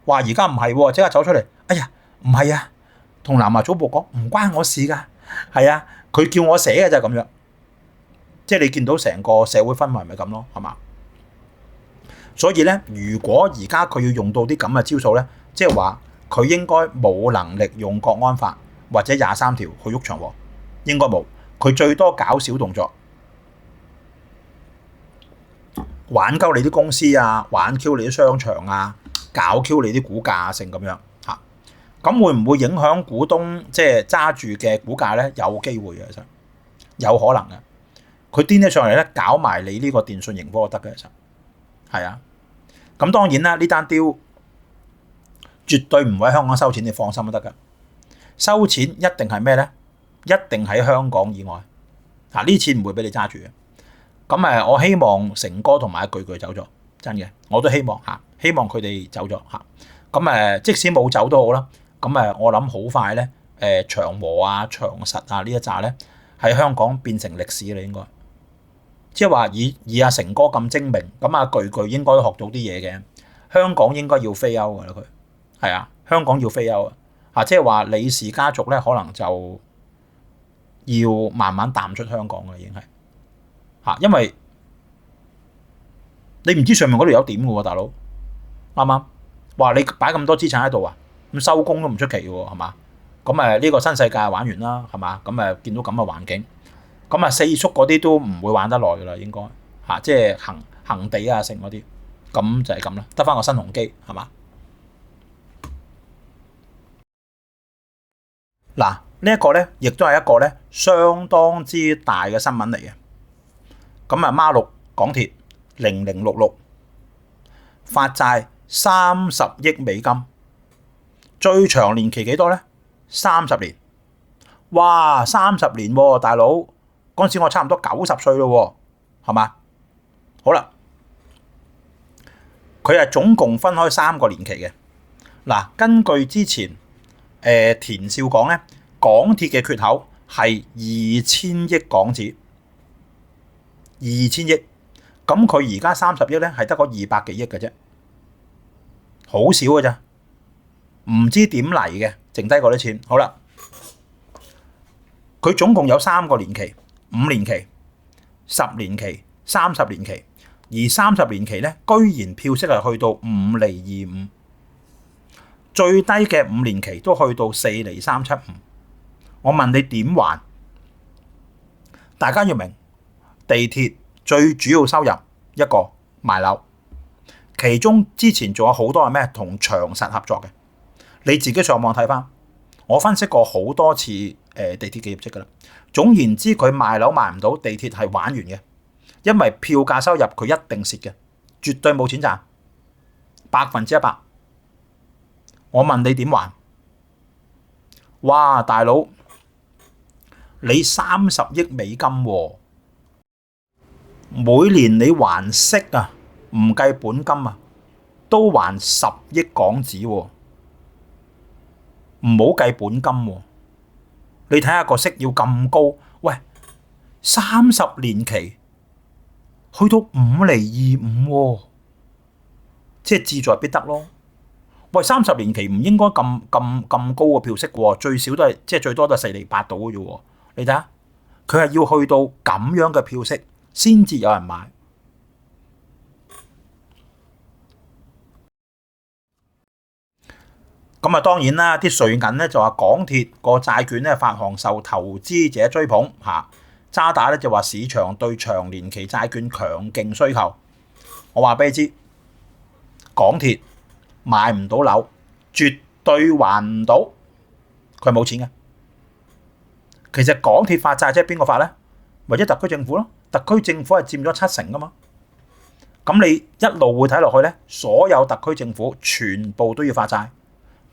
話而家唔係喎，即刻走出嚟，哎呀，唔係啊，同南華早報講唔關我事㗎，係啊，佢叫我寫嘅就係咁樣。即係你見到成個社會氛圍咪咁咯，係嘛？所以咧，如果而家佢要用到啲咁嘅招數咧，即係話佢應該冇能力用國安法或者23條去喐長和，應該冇。佢最多搞小動作，玩鳩你啲公司啊，玩 Q 你啲商場啊，搞 Q 你啲股價性咁樣嚇。咁會唔會影響股東即係揸住嘅股價咧？有機會嘅，其實有可能嘅。佢癲起上嚟咧，搞埋你呢個電訊盈科都得嘅，其實係啊。咁當然啦，呢單 deal 絕對唔會喺香港收錢，你放心都得㗎。收錢一定係咩咧？一定喺香港以外。嗱，呢錢唔會俾你揸住嘅。咁我希望成哥同埋阿巨巨走咗，真嘅，我都希望嚇，希望佢哋走咗嚇。咁即使冇走都好啦。咁我諗好快咧，長和啊、長實啊呢一紮咧喺香港變成歷史啦，應該。即係話以阿成哥咁精明，咁阿巨巨應該都學到啲嘢嘅。香港應該要飛歐㗎啦，佢係啊，香港要飛歐啊！即係話李氏家族咧，可能就要慢慢淡出香港㗎，已經係嚇，因為你唔知上面嗰度有點嘅喎，大佬啱啱話你擺咁多資產喺度啊，咁收工都唔出奇嘅喎，係嘛？咁呢個新世界玩完啦，係嘛？咁見到咁嘅環境。咁四叔嗰啲都唔會玩得耐㗎啦，應該嚇，即係恆地啊，成嗰啲，咁就係咁啦，得翻個新鴻基係嘛？嗱，呢一個咧，亦都係一個咧相當之大嘅新聞嚟嘅。咁孖六港鐵0066發債30億美金，最長年期幾多咧？30年，哇，30年喎，大佬！嗰陣時我差唔多90歲咯喎，係嘛？好啦，佢係總共分開3個年期嘅。嗱，根據之前田少講咧，港鐵嘅缺口係2000億港紙，2000億。咁佢而家30億咧係得個200幾億嘅啫，好少嘅咋，唔知點嚟嘅，剩低嗰啲錢。好啦，佢總共有3個年期。5年期、10年期、30年期，而30年期咧，居然票息係去到5.25%，最低嘅5年期都去到4.375%。我問你點還？大家要明，地鐵最主要收入一個賣樓，其中之前仲有好多係咩？同長實合作嘅，你自己上網睇翻，我分析過好多次地鐵嘅業績㗎啦。總言之，佢賣樓賣唔到，地鐵係玩完嘅，因為票價收入佢一定蝕嘅，絕對冇錢賺，100%。我問你點還？哇，大佬，你30億美金喎，每年你還息啊，唔計本金啊，都還10億港紙喎，唔好計本金喎。你睇下個息要咁高，喂，30年期去到5.25厘喎，即係志在必得咯。喂，30年期唔應該咁高嘅票息喎，最少都係即係最多都係4.8厘到嘅啫喎。你睇下，佢係要去到咁樣嘅票息先至有人買。咁啊，當然啦，啲瑞銀咧就話港鐵個債券咧發行受投資者追捧嚇，渣打咧就話市場對長年期債券強勁需求。我話俾你知，港鐵買唔到樓，絕對還唔到，佢係冇錢嘅。其實港鐵發債即係邊個發咧？或者特區政府咯，特區政府係佔咗70%噶嘛。咁你一路會睇落去咧，所有特區政府全部都要發債。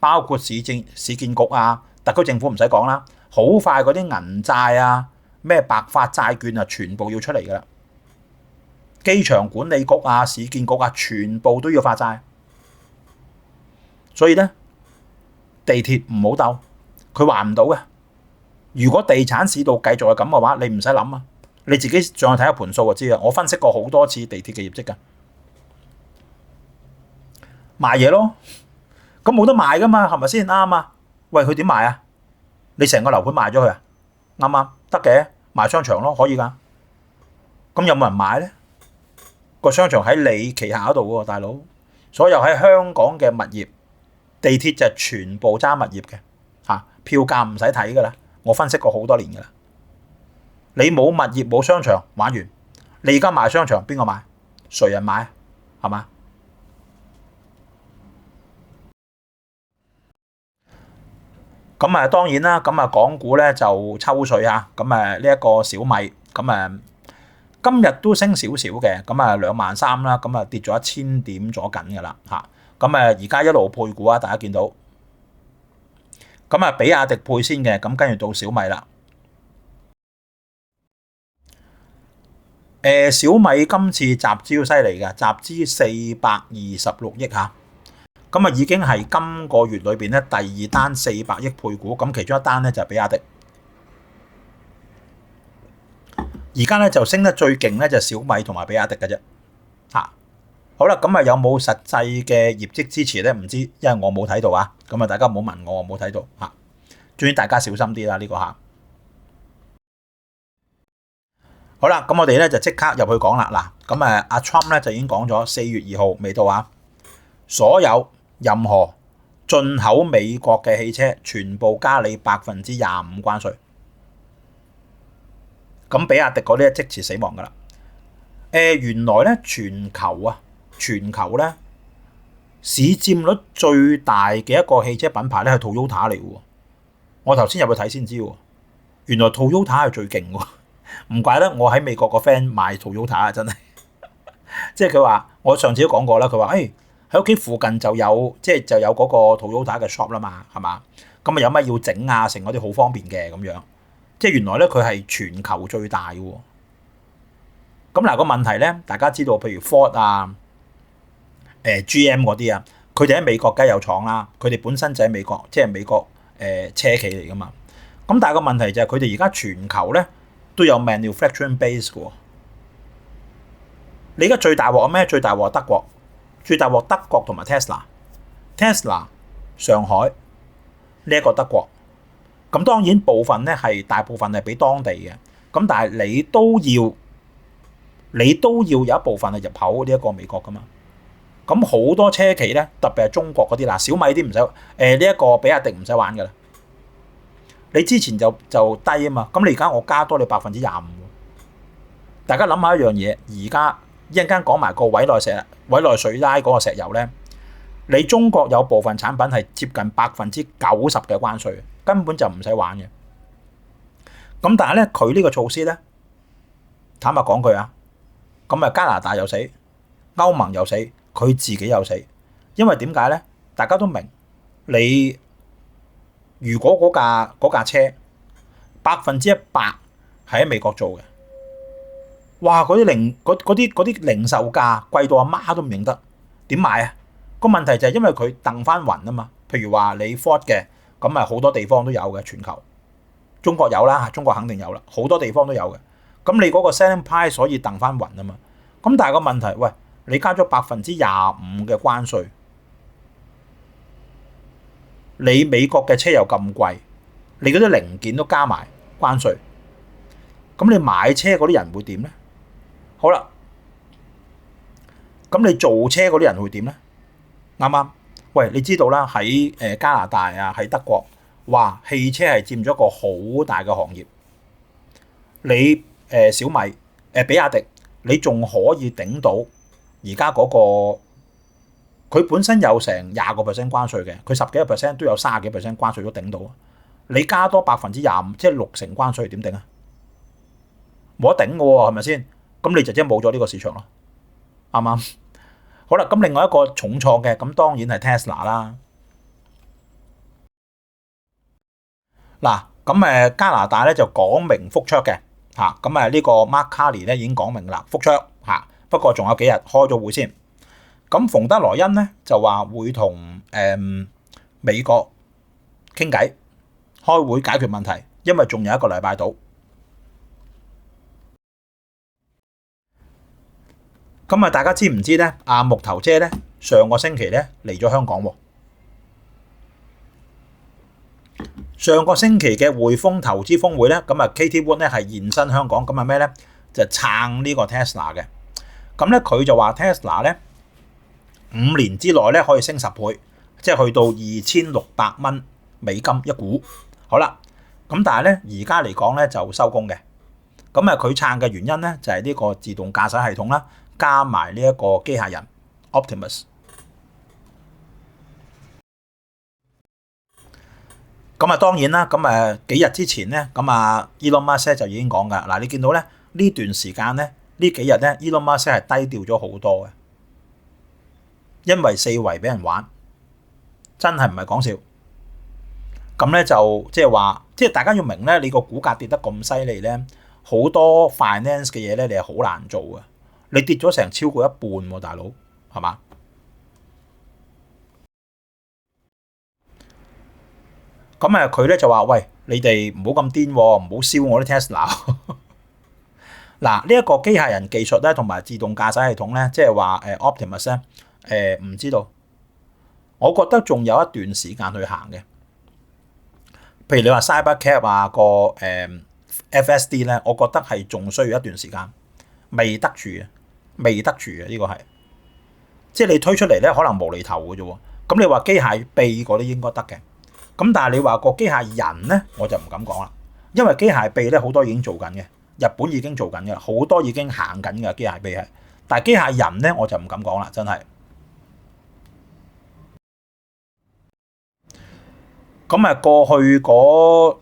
包括市建局啊，特區政府唔使講啦，好快嗰啲銀債啊、咩白髮債券啊，全部要出嚟噶啦。機場管理局啊、市建局啊，全部都要發債。所以咧，地鐵唔好鬥，佢還唔到嘅。如果地產市道繼續係咁嘅話，你唔使諗啊，你自己上去睇下盤數就知啦。我分析過好多次地鐵嘅業績㗎，賣嘢咯。咁冇得賣噶嘛，係咪先啱啊？喂，佢點賣啊？你成個樓盤賣咗佢啊？啱唔啱？得嘅，賣商場咯，可以噶。咁有冇人買咧？個商場喺你旗下嗰度喎，大佬。所有喺香港嘅物業，地鐵就全部揸物業嘅嚇，票價唔使睇噶啦。我分析過好多年噶啦。你冇物業冇商場，玩完。你而家賣商場，邊個買？誰人買？係嘛？咁啊，當然啦，咁啊，港股咧就抽水啊，咁啊呢一個小米，咁啊今日都升少少嘅，咁啊23000啦，咁啊跌咗1000點咗緊㗎啦嚇，咁啊而家一路配股啊，大家見到，咁啊比亞迪配先嘅，咁跟住到小米啦。小米今次集資犀利嘅，集資426億嚇。咁啊已經係今個月裏邊咧第2單400億配股，咁其中一單咧就係比亞迪。而家咧就升得最勁咧就係小米同埋比亞迪嘅啫。嚇，好啦，咁啊有冇實際嘅業績支持咧？唔知，因為我冇睇到啊。咁啊大家唔好問我冇睇到嚇。總之大家小心啲啦呢個嚇。好啦，咁我哋咧就即刻入去講啦。嗱，咁啊阿 Trump 咧就已經講咗4月2號未到啊，所有任何進口美國嘅汽車，全部加你25%關稅。咁比亞迪嗰啲即時死亡㗎啦。原來咧全球咧市佔率最大嘅一個汽車品牌咧係 Toyota 嚟嘅喎。我頭先入去睇先知喎，原來 Toyota 係最勁喎。唔怪得我喺美國個 friend 買 Toyota 啊，真係。即係佢話，我上次都講過啦，佢話喺屋企附近就有嗰個 Toyota 嘅 shop 啦嘛，係嘛？咁啊有乜要整啊，成嗰啲好方便嘅咁樣。即係原來咧佢係全球最大嘅喎。咁嗱個問題咧，大家知道譬如 Ford 啊、GM 嗰啲啊，佢哋喺美國梗係有廠啦，佢哋本身就喺美國，即係美國車企嚟噶嘛。咁但係個問題就係佢哋而家全球咧都有 manufacturing base 嘅喎。你而家最大鑊咩？最大鑊德國。最大鑊德國同埋 Tesla 上海呢一個德國，咁當然大部分係俾當地嘅，咁但係你都要有一部分係入口呢一個美國噶嘛，咁好多車企咧，特別係中國嗰啲，嗱小米啲唔使，呢一個比亞迪唔使玩噶啦，你之前就低啊嘛，咁你而家我加多你25%，大家諗下一樣嘢，而家一陣間講埋個委內瑞拉嗰個石油咧，你中國有部分產品係接近90%嘅關稅，根本就唔使玩嘅。咁但係咧，佢呢個措施咧，坦白講句啊，咁啊加拿大又死，歐盟又死，佢自己又死，因為點解咧？大家都明，你如果嗰架車100%係喺美國做嘅。哇！嗰啲零售價貴到阿媽都唔認得，點買啊？個問題就係因為佢掟翻雲啊嘛。譬如話你 Ford 嘅，咁啊好多地方都有嘅，全球中國有啦，中國肯定有啦，好多地方都有嘅。咁你嗰個 selling price 所以掟翻雲啊嘛。咁但係個問題，喂，你加咗25%嘅關稅，你美國嘅車又咁貴，你嗰啲零件都加埋關稅，咁你買車嗰啲人會點咧？好啦，咁你做車嗰啲人會點咧？啱啱？喂，你知道啦，喺加拿大啊，喺德國，哇，汽車係佔咗一個好大嘅行業。你小米比亞迪，你仲可以頂到而家嗰個，佢本身有成20% 關稅嘅，佢10幾%都有30幾%關稅都頂到。你加多25%，即係60%關稅，點頂啊？冇得頂嘅喎，係咪先？咁你就即係冇咗呢個市場咯，啱唔啱？好啦，咁另外一個重創嘅，咁當然係 Tesla 啦。嗱，咁加拿大咧就講明復出嘅嚇，咁呢個 Mark Carney 咧已經講明啦，復出嚇，不過仲有幾日開咗會先。咁馮德萊恩咧就話會同美國傾偈，開會解決問題，因為仲有一個禮拜到。咁大家知唔知咧？阿木頭姐咧上個星期咧嚟咗香港喎。上個星期嘅匯豐投資峰會咧，咁Katie Wood 咧係現身香港，咁係咩咧？就撐呢個 Tesla 嘅。咁咧佢就話 Tesla 咧5年之內咧可以升10倍，即係去到2600蚊美金一股。好啦，咁但係咧而家嚟講咧就收工嘅。咁佢撐嘅原因咧就係呢個自動駕駛系統啦，加埋呢一個機械人 Optimus。咁當然啦，咁幾日之前咧，咁Elon Musk 就已經講㗎。嗱，你見到咧呢段時間咧，呢幾日咧 Elon Musk 係低調咗好多嘅，因為四圍俾人玩，真係唔係講笑。咁咧就即係話，即係大家要明咧，你個股價跌得咁犀利咧，好多 finance 嘅嘢咧，你係好難做嘅。你跌咗成超過一半喎，大佬，係嘛？咁佢咧就話：喂，你哋唔好咁癲喎，唔好燒我啲 Tesla。嗱，呢一個機械人技術咧，同埋自動駕駛系統咧，即係話Optimus 咧，唔知道。我覺得仲有一段時間去行嘅。譬如你話 Cybercab 個FSD 咧，我覺得係仲需要一段時間，未得住嘅，未得住嘅呢個係。即係你推出嚟咧，可能無厘頭嘅啫喎。咁你話機械臂嗰啲應該得嘅。咁但係你話個機械人咧，我就唔敢講啦，因為機械臂咧好多已經做緊嘅，日本已經做緊嘅，好多已經行緊嘅機械臂係，但係機械人咧我就唔敢講啦，真係。咁過去嗰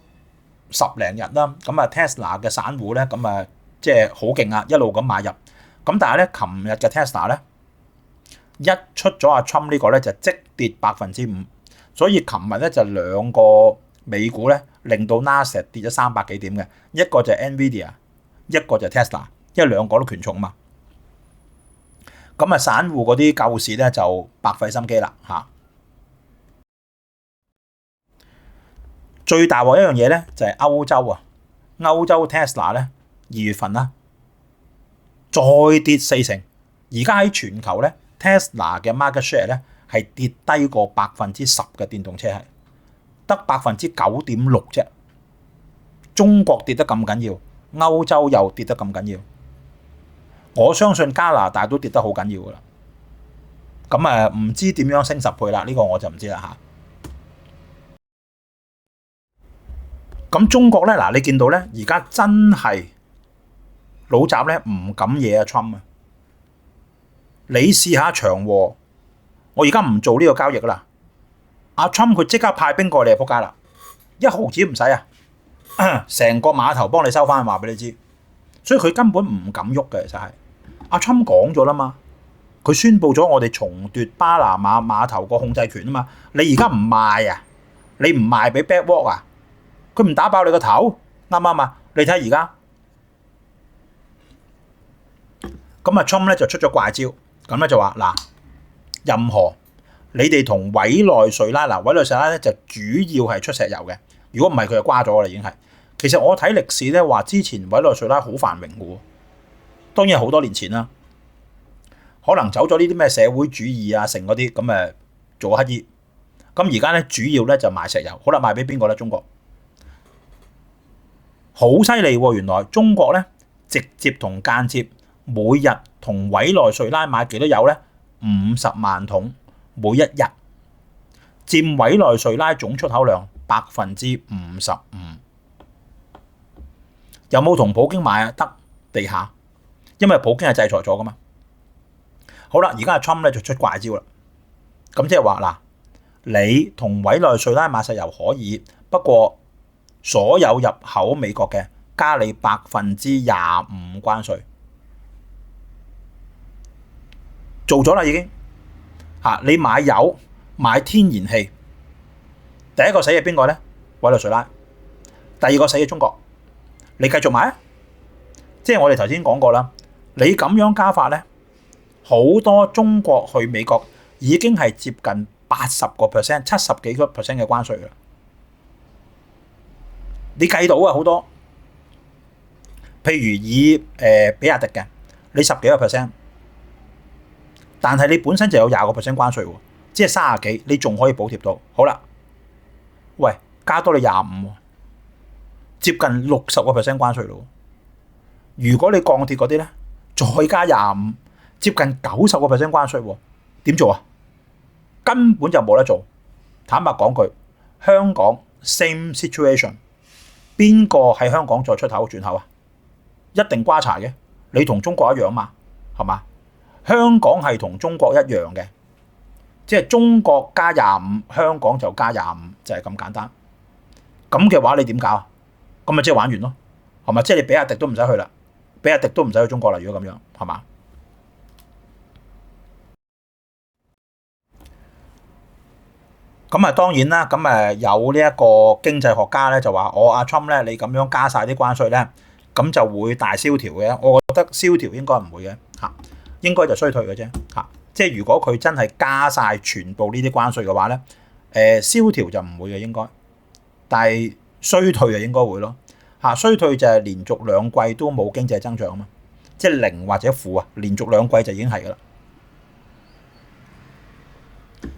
10零日啦，咁Tesla 嘅散戶咧，咁即係好勁啊，一路咁買入。咁但係咧，琴日嘅 Tesla 咧一出咗阿 Trump 呢個咧就即跌5%。所以琴日咧就兩個美股咧，令到 Nasdaq 跌咗300幾點嘅，一個就係 Nvidia，一個就係 Tesla，因為兩個都權重嘛。咁散戶嗰啲救市咧就白費心機啦嚇。最大鑊一樣嘢咧就係歐洲啊，歐洲 Tesla 咧2月份啦再跌40%，而家喺全球咧 Tesla 嘅 market share 咧係跌低過10%嘅電動車係，得9.6%啫。中國跌得咁緊要，歐洲又跌得咁緊要，我相信加拿大都跌得好緊要噶啦。咁唔知點樣升10倍啦？呢個我就唔知啦嚇。咁中國咧嗱，你見到咧而家真係老習咧唔敢惹阿 Trump 啊！你試下長和。我而家唔做呢個交易噶啦，阿 Trump 佢即刻派兵過嚟就仆街啦，1毫子唔使啊，成個碼頭幫你收翻，話俾你知，所以佢根本唔敢喐嘅。其實係阿 Trump 講咗啦嘛，佢宣布咗我哋重奪巴拿馬碼頭個控制權啊嘛，你而家唔賣啊，你唔賣俾 BlackRock 啊，佢唔打爆你個頭，啱唔啱啊？你睇而家，咁Trump 咧就出咗怪招，咁咧就話嗱。任何你哋同委內瑞拉委內瑞拉咧就主要係出石油嘅，如果唔係佢就瓜咗啦已經係。其實我睇歷史咧話之前委內瑞拉好繁榮嘅喎，當然好多年前啦。可能走咗呢啲咩社會主義啊，成嗰啲咁誒做乞衣。咁而家咧主要咧就賣石油，好啦，賣俾邊個咧？中國好犀利喎！原來中國咧直接同間接每日同委內瑞拉買幾多油咧？50萬桶每一日，佔委內瑞拉總出口量55%。有冇同普京買啊？得地下，因為普京係制裁咗噶嘛。好啦，而家阿 Trump 咧就出怪招啦。咁即係話嗱，你同委內瑞拉買石油可以，不過所有入口美國嘅加你25%關稅，做咗啦已經嚇。你買油買天然氣，第一個死係邊個咧？委內瑞拉，第二個死係中國。你繼續買啊！即係我哋頭先講過啦，你咁樣加法咧，好多中國去美國已經係接近80%、70幾個%嘅關稅啦。你計到啊，好多，譬如以比亞迪嘅，你10幾個%，但係你本身就有20個%關稅喎，即係30幾，你仲可以補貼到。好啦，喂，加多你25喎。接近60個%關稅咯。如果你鋼鐵嗰啲咧，再加25，接近90個%關稅喎，點做啊？根本就冇得做。坦白講句，香港 same situation， 邊個喺香港再出口轉口啊？一定瓜柴嘅。你同中國一樣嘛，係嘛？香港係同中國一樣嘅，即係中國加25，香港就加25，就係咁簡單。咁嘅話你點搞啊？咁咪即係玩完咯，係嘛？即係你比亞迪都唔使去啦，比亞迪都唔使去中國啦。如果咁樣，係嘛？咁啊，當然啦，咁有呢一個經濟學家咧就話：我阿 Trump 咧，你咁樣加晒啲關稅咧，咁就會大蕭條嘅。我覺得蕭條應該唔會嘅嚇，應該就衰退嘅啫嚇。即係如果佢真係加晒全部呢啲關稅嘅話咧，蕭條就唔會嘅應該，但係衰退就應該會咯嚇。衰退就係連續2季都冇經濟增長啊嘛，即係零或者負啊，連續2季就已經係噶啦。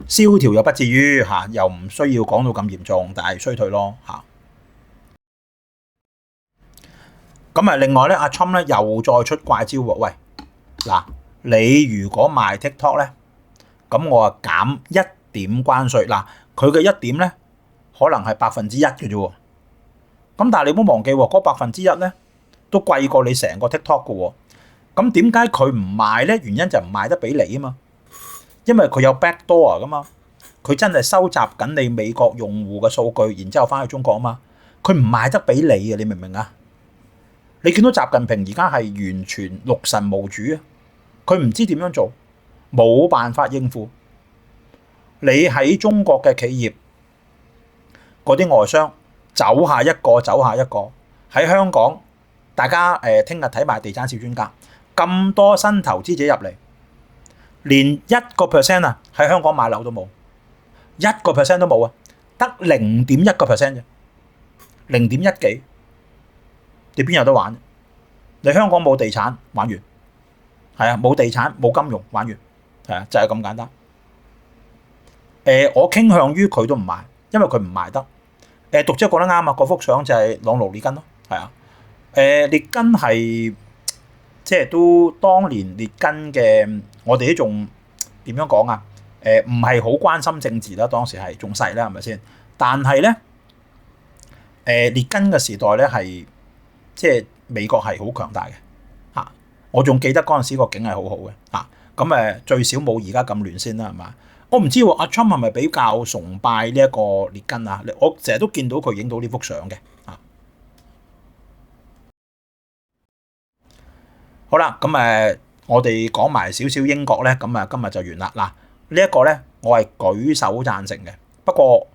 蕭條又不至於嚇，又唔需要講到咁嚴重，但係衰退咯嚇。咁另外咧，阿 Trump 咧又再出怪招喎。喂，嗱，你如果賣 TikTok 咧，咁我減1點關稅。嗱，佢嘅1點咧，可能係1%嘅啫喎。咁但係你唔好忘記喎，嗰1%咧都貴過你成個 TikTok 嘅喎。咁點解佢唔賣咧？原因就唔賣得俾你啊嘛。因為佢有 backdoor 噶嘛，佢真係收集緊你美國用戶嘅數據，然之後翻去中國啊嘛，佢唔賣得俾你嘅，你明唔明啊？你見到習近平而家係完全六神無主啊，佢唔知點樣做，冇辦法應付。你喺中國嘅企業嗰啲外商走下一個走下一個，喺香港大家聽日睇埋地產小專家，咁多新投資者入嚟。連1% 啊，喺香港買樓都冇，1% 都冇啊，得0.1%啫，0.1幾，你邊有得玩？你香港冇地產，玩完，係啊，冇地產冇金融，玩完，係啊，就係咁簡單。我傾向於佢都唔賣，因為佢唔賣得。讀者講得啱啊，嗰幅相就係朗奴列根咯，係啊，列根係。即係都當年列根嘅，我哋都仲點樣講啊？唔係好關心政治啦，當時係仲細啦，係咪先？但係咧，列根嘅時代咧係即係美國係好強大嘅嚇。我仲記得嗰陣時個景係好好嘅嚇。咁最少冇而家咁亂先啦，係嘛？我唔知喎，阿 Trump 係咪比較崇拜呢一個列根啊？我成日都見到佢影到呢幅相嘅嚇。好啦，咁我哋講埋少少英國咧，咁今日就完啦。嗱，呢一個咧，我係舉手贊成嘅。不過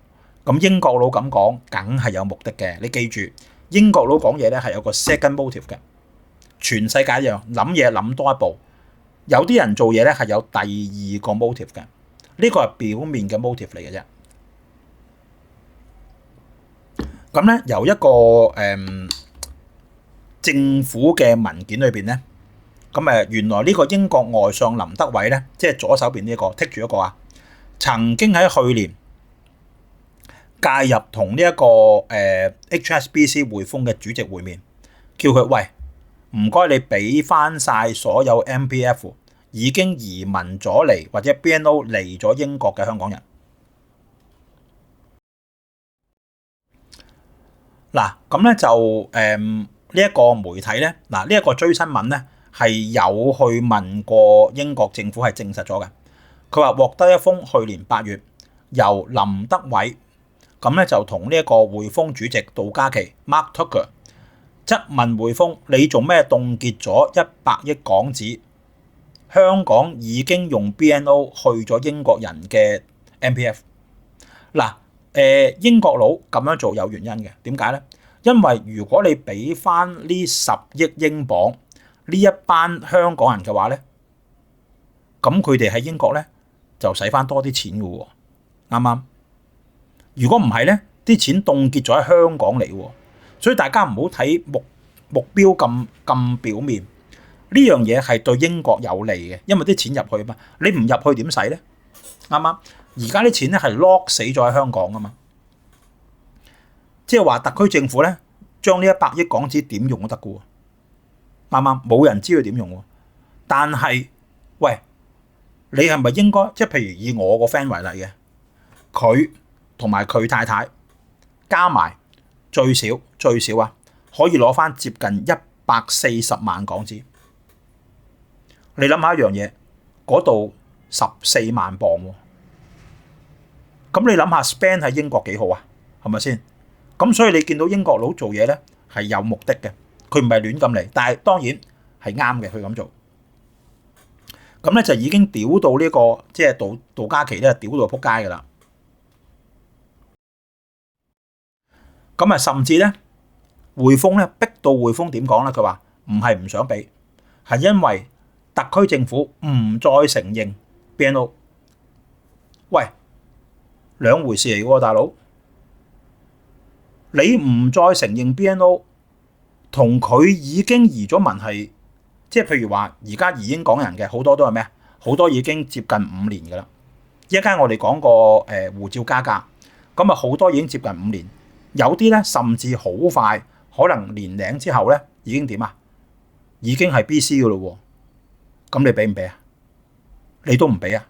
咁英國佬咁講，梗係有目的嘅。你記住，英國佬講嘢咧係有個 second motive 嘅。全世界一樣，諗嘢諗多一步。有啲人做嘢咧係有第2個 motive 嘅。呢個係表面嘅 motive 嚟嘅啫。咁咧由一個政府嘅文件裏邊咧。原來呢個英國外相林德偉咧，即係左手邊呢一個剔住一個啊，曾經喺去年介入同呢一個HSBC 匯豐嘅主席會面，叫佢喂，唔該你俾翻晒所有 MPF 已經移民咗嚟或者 BNO 嚟咗英國嘅香港人。嗱，咁咧就呢一個媒體咧，嗱呢一個追新聞咧係有去問過英國政府，係證實咗嘅。佢話獲得一封去年8月由林德偉咁咧就同呢一個匯豐主席杜嘉祺 Mark Tucker 質問匯豐，你做咩凍結咗100億港紙？香港已經用 BNO 去咗英國人嘅 MPF。嗱，英國佬咁樣做有原因嘅，點解咧？因為如果你俾翻呢10億英鎊呢一班香港人嘅話咧，咁佢哋喺英國咧就使翻多啲錢嘅喎，啱啱？如果唔係咧，啲錢凍結咗喺香港嚟喎，所以大家唔好睇目標咁表面，呢樣嘢係對英國有利嘅，因為啲錢入去嘛，你唔入去點使咧？啱啱？而家啲錢咧係 lock 死咗喺香港啊嘛，即係話特區政府咧將呢100億港紙點用都得嘅喎，啱啱？冇人知佢點用喎，但係喂，你係咪應該即係譬如以我個 friend 為例嘅，佢同埋佢太太加埋最少啊，可以攞翻接近140萬港紙。你諗下一樣嘢，嗰度14萬磅喎，咁你諗下 spend 喺英國幾好啊？係咪先？咁所以你見到英國佬做嘢咧係有目的嘅，佢唔係亂咁嚟，但係當然係啱嘅，佢咁做。咁咧就已經屌到呢個即係杜嘉祺咧，屌到撲街㗎啦。咁甚至咧匯豐咧逼到匯豐點講咧？佢話唔係唔想俾，係因為特區政府唔再承認 BNO。喂，兩回事嚟喎，大佬。你唔再承認 BNO， 同佢已經移咗民係，即係譬如話而家移英港人嘅好多都係咩啊？好多已經接近5年㗎啦。一陣間我哋講過護照加價，咁好多已經接近5年。有啲咧甚至好快，可能年零之後咧已經點啊？已經係 BC 嘅咯喎，咁你俾唔俾啊？你都唔俾啊？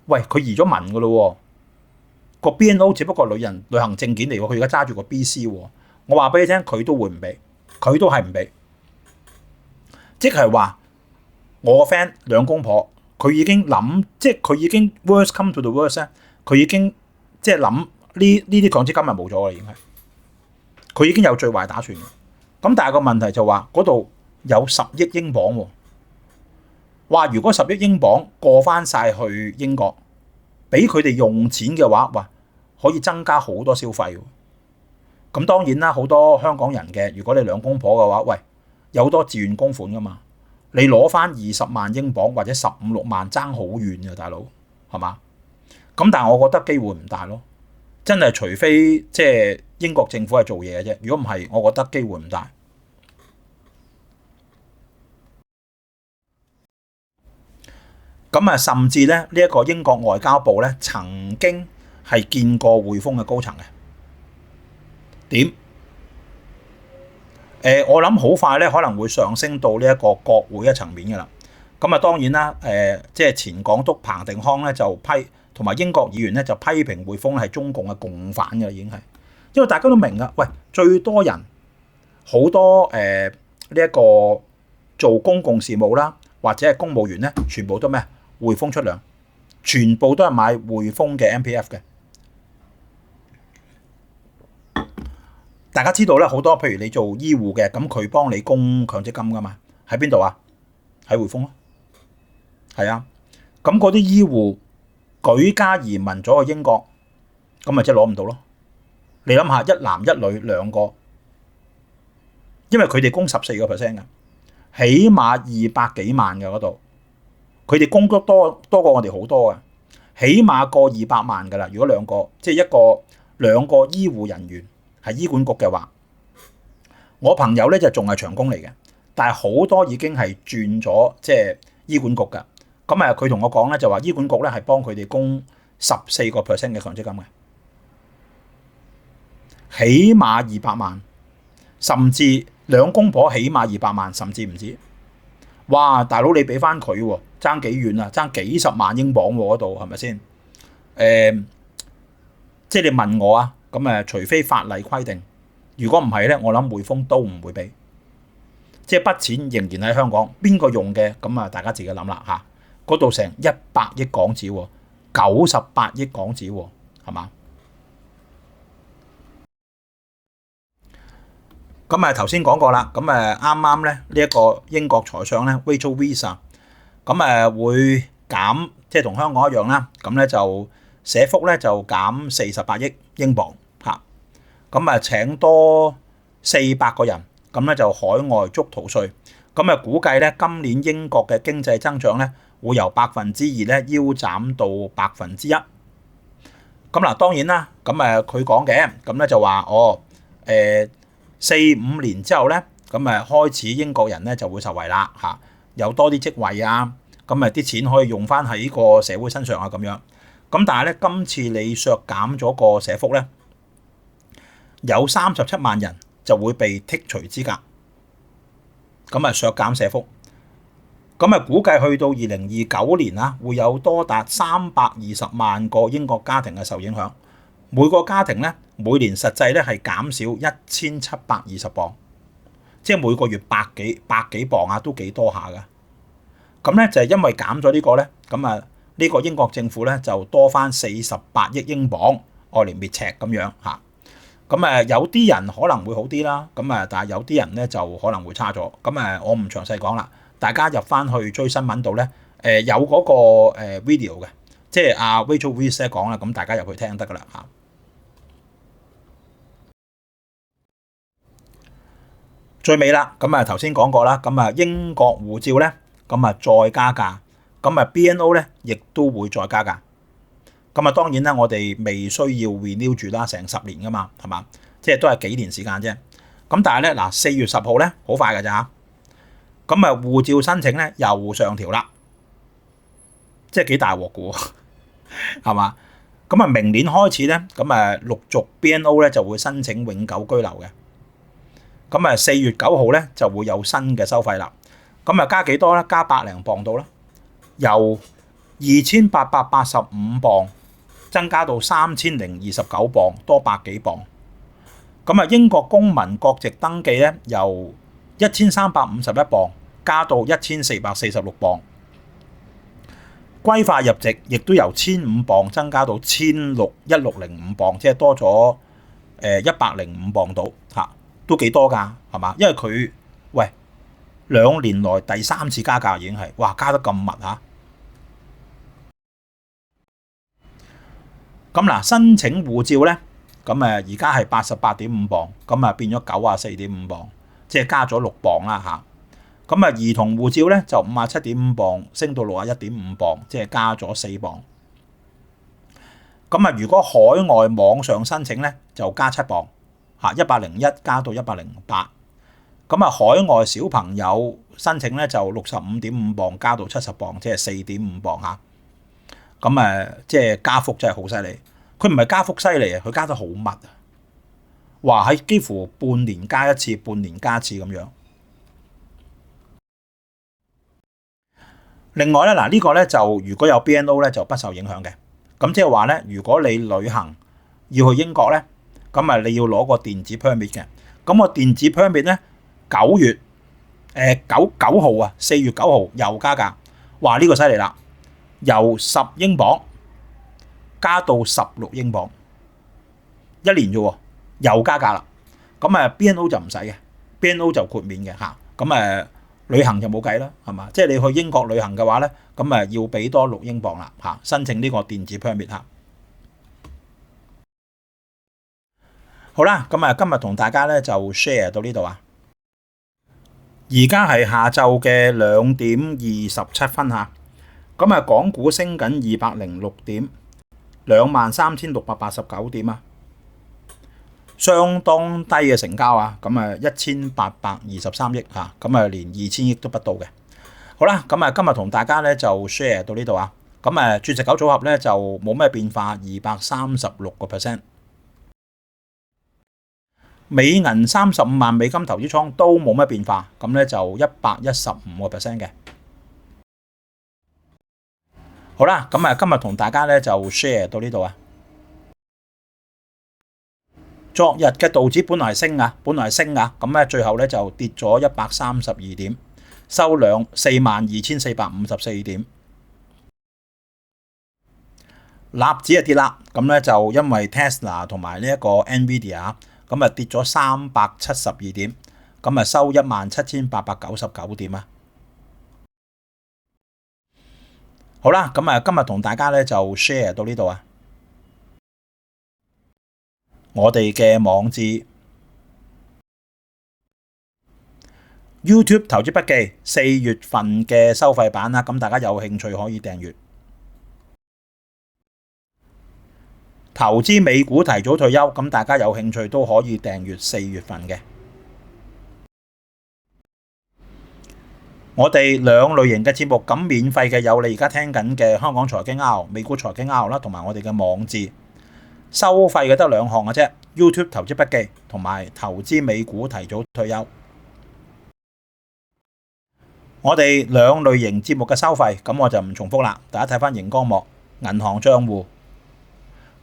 喂，佢移咗民嘅咯喎，個 BNO 只不過旅行證件嚟喎，佢而家揸住個 BC 喎。我話俾你聽，佢都會唔俾，佢都係唔俾。即係話我個 friend 兩公婆，佢已經諗，即係佢已經 worst come to the worst 咧，佢已經即係諗。呢啲強積金係冇咗啦，已經係佢已經有最壞打算嘅。咁但係個問題就話嗰度有10億英鎊喎，話如果10億英鎊過翻晒去英國，俾佢哋用錢嘅話，哇，可以增加好多消費喎。咁當然啦，好多香港人嘅，如果你兩公婆嘅話，喂，有好多自願供款噶嘛，你攞翻20萬英鎊或者15、16萬爭好遠嘅，大佬係嘛？咁但係我覺得機會唔大咯。真係除非即係英國政府係做嘢嘅啫，如果唔係，我覺得機會唔大。咁甚至咧呢一個英國外交部咧曾經係見過匯豐嘅高層嘅。點？我諗好快咧可能會上升到呢一個國會嘅層面㗎啦。咁當然啦，即係前港督彭定康咧就批。同埋英國議員咧就批評匯豐係中共嘅共犯嘅，已經係，因為大家都明㗎，喂，最多人好多呢一個做公共事務啦，或者係公務員咧，全部都咩？匯豐出糧，全部都係買匯豐嘅 MPF 嘅。大家知道咧，好多譬如你做醫護嘅，咁佢幫你供強積金㗎嘛？喺邊度啊？喺匯豐咯，係啊，咁嗰啲醫護。舉家移民咗去英國，咁咪即係攞唔到咯。你諗下，一男一女兩個，因為佢哋供14%嘅，起碼200幾萬嘅嗰度，佢哋供得多過我哋好多嘅，起碼過200萬噶啦。如果兩個，即係兩個醫護人員係醫管局嘅話，我朋友咧就仲係長工嚟嘅，但係好多已經係轉咗即係醫管局㗎。咁佢同我講咧就話醫管局咧係幫佢哋供14% 嘅強積金嘅，起碼200萬，甚至兩公婆起碼200萬，甚至唔止。哇！大佬你俾翻佢喎，爭幾遠啊？爭幾十萬英鎊喎，嗰度係咪先？即係你問我啊，咁除非法例規定，如果唔係咧，我諗匯豐都唔會俾。即係筆錢仍然喺香港，邊個用嘅咁大家自己諗啦嚇。嗰度成100億港紙喎，98億港紙喎，係嘛？咁頭先講過啦，咁啱啱咧呢一個英國財相咧 Rachel Reeves 啊，咁會減，即係同香港一樣啦，咁咧就社福咧就減48億英鎊嚇，咁請多400個人，咁咧就海外捉逃稅，咁估計咧今年英國嘅經濟增長咧會由2%咧腰斬到1%。咁嗱當然啦，咁佢講嘅，咁咧就話4-5年之後咧，咁開始英國人咧就會受惠啦嚇，有多啲職位啊，咁啲錢可以用翻喺個社會身上啊咁樣。咁但係咧，今次你削減咗個社福咧，有37萬人就會被剔除資格，咁削減社福。咁估計去到2029年啦，會有多達320萬個英國家庭受影響。每個家庭咧，每年實際咧係減少1720磅，即係每個月百幾磅啊，都幾多下㗎。咁咧就係因為減咗呢個咧，咁呢個英國政府咧就多翻48億英鎊愛嚟滅赤咁樣嚇。咁有啲人可能會好啲啦，咁但係有啲人咧就可能會差咗。咁我唔詳細講啦，大家入翻去追新聞度咧，有嗰個video 嘅，即係阿 Rachel Reeves 講啦，咁大家入去聽得噶啦嚇。最尾啦，咁頭先講過啦，咁英國護照咧，咁再加價，咁BNO 咧亦都會再加價。咁當然啦，我哋未需要 renew 住啦，成10年噶嘛，係嘛？即係都係幾年時間啫。咁但係咧嗱，4月10號咧好快㗎咋，咁護照申請咧又上調啦，即係幾大鑊㗎喎，係嘛？咁明年開始咧，咁陸續 BNO 咧就會申請永久居留嘅。咁4月9號咧就會有新嘅收費啦。咁加幾多咧？加100零磅到啦，由2885磅增加到3029磅，多100幾磅。咁英國公民國籍登記咧由1351磅加到1446磅。歸化入籍亦都由1005磅增加到1605磅，即係多咗105磅到嚇。都幾多㗎，係嘛？因為佢2年來第3次加價已經係，哇加得咁密嚇。咁嗱，申請護照咧，咁而家係88.5磅，咁變咗94.5磅，即係加咗6磅啦嚇。咁兒童護照咧就57.5磅升到61.5磅，即係加咗4磅。咁如果海外網上申請咧就加7磅。101加到108，咁海外小朋友申請咧就65.5磅加到70磅，即係4.5磅嚇。咁即係加幅真係好犀利，佢唔係加幅犀利啊，佢加得好密啊！話喺幾乎半年加一次，半年加一次咁樣。另外咧嗱，呢個咧就如果有 BNO 咧就不受影響嘅，咁即係話咧，如果你旅行要去英國咧。咁你要攞個電子 permit 嘅，咁個電子 permit 咧9月9號啊，4月9號又加價，話呢個犀利啦，由10英鎊加到16英鎊，1年啫喎，又加價啦。咁BNO 就唔使嘅 ，BNO 就豁免嘅嚇。咁旅行就冇計啦，係嘛？即係你去英國旅行嘅話咧，咁要俾多6英鎊啦嚇，申請呢個電子 permit 嚇。好啦，咁今日同大家咧就 share 到呢度啊。而家係下晝嘅2點27分嚇。咁港股升緊206點，23,689點啊。相當低嘅成交啊，咁1823億嚇，咁連2000億都不到嘅。好啦，咁今日同大家咧就 share 到呢度啊。咁鑽石9組合咧就冇咩變化，236%。美銀35萬美金投資倉都冇乜變化，咁咧就115%嘅。好啦，咁今日同大家咧就 share 到呢度啊。昨日嘅道指本來係升啊，咁咧最後咧就跌咗132點，收兩42,454點。納指就跌啦，咁咧就因為 Tesla 同埋呢一個 Nvidia 咁跌咗372點，咁收17,899點啊。好啦，咁今日同大家咧就 share 到呢度啊。我哋嘅網誌 YouTube 投資筆記4月份嘅收費版啦，咁大家有興趣可以訂閱。投資美股提早退休，咁大家有興趣都可以訂閱4月份嘅。我哋兩類型嘅節目，咁免費嘅有你而家聽緊嘅香港財經 R、美股財經 R 啦，同埋我哋嘅網誌。收費嘅得2項嘅啫 ，YouTube 投資筆記同埋投資美股提早退休。我哋兩類型節目嘅收費，咁我就唔重複啦。大家睇翻熒光幕，銀行帳戶、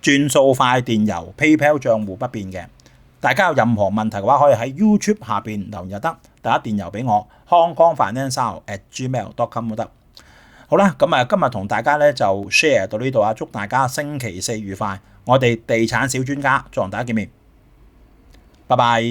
轉數快電郵、PayPal 帳戶不變嘅。大家有任何問題嘅話，可以喺 YouTube 下邊留言就得，大家電郵俾我 hongkongfinancial@gmail.com 都得。好啦，咁今日同大家咧就 share 到呢度啊，祝大家星期4愉快。我哋地產小專家再同大家見面，拜拜。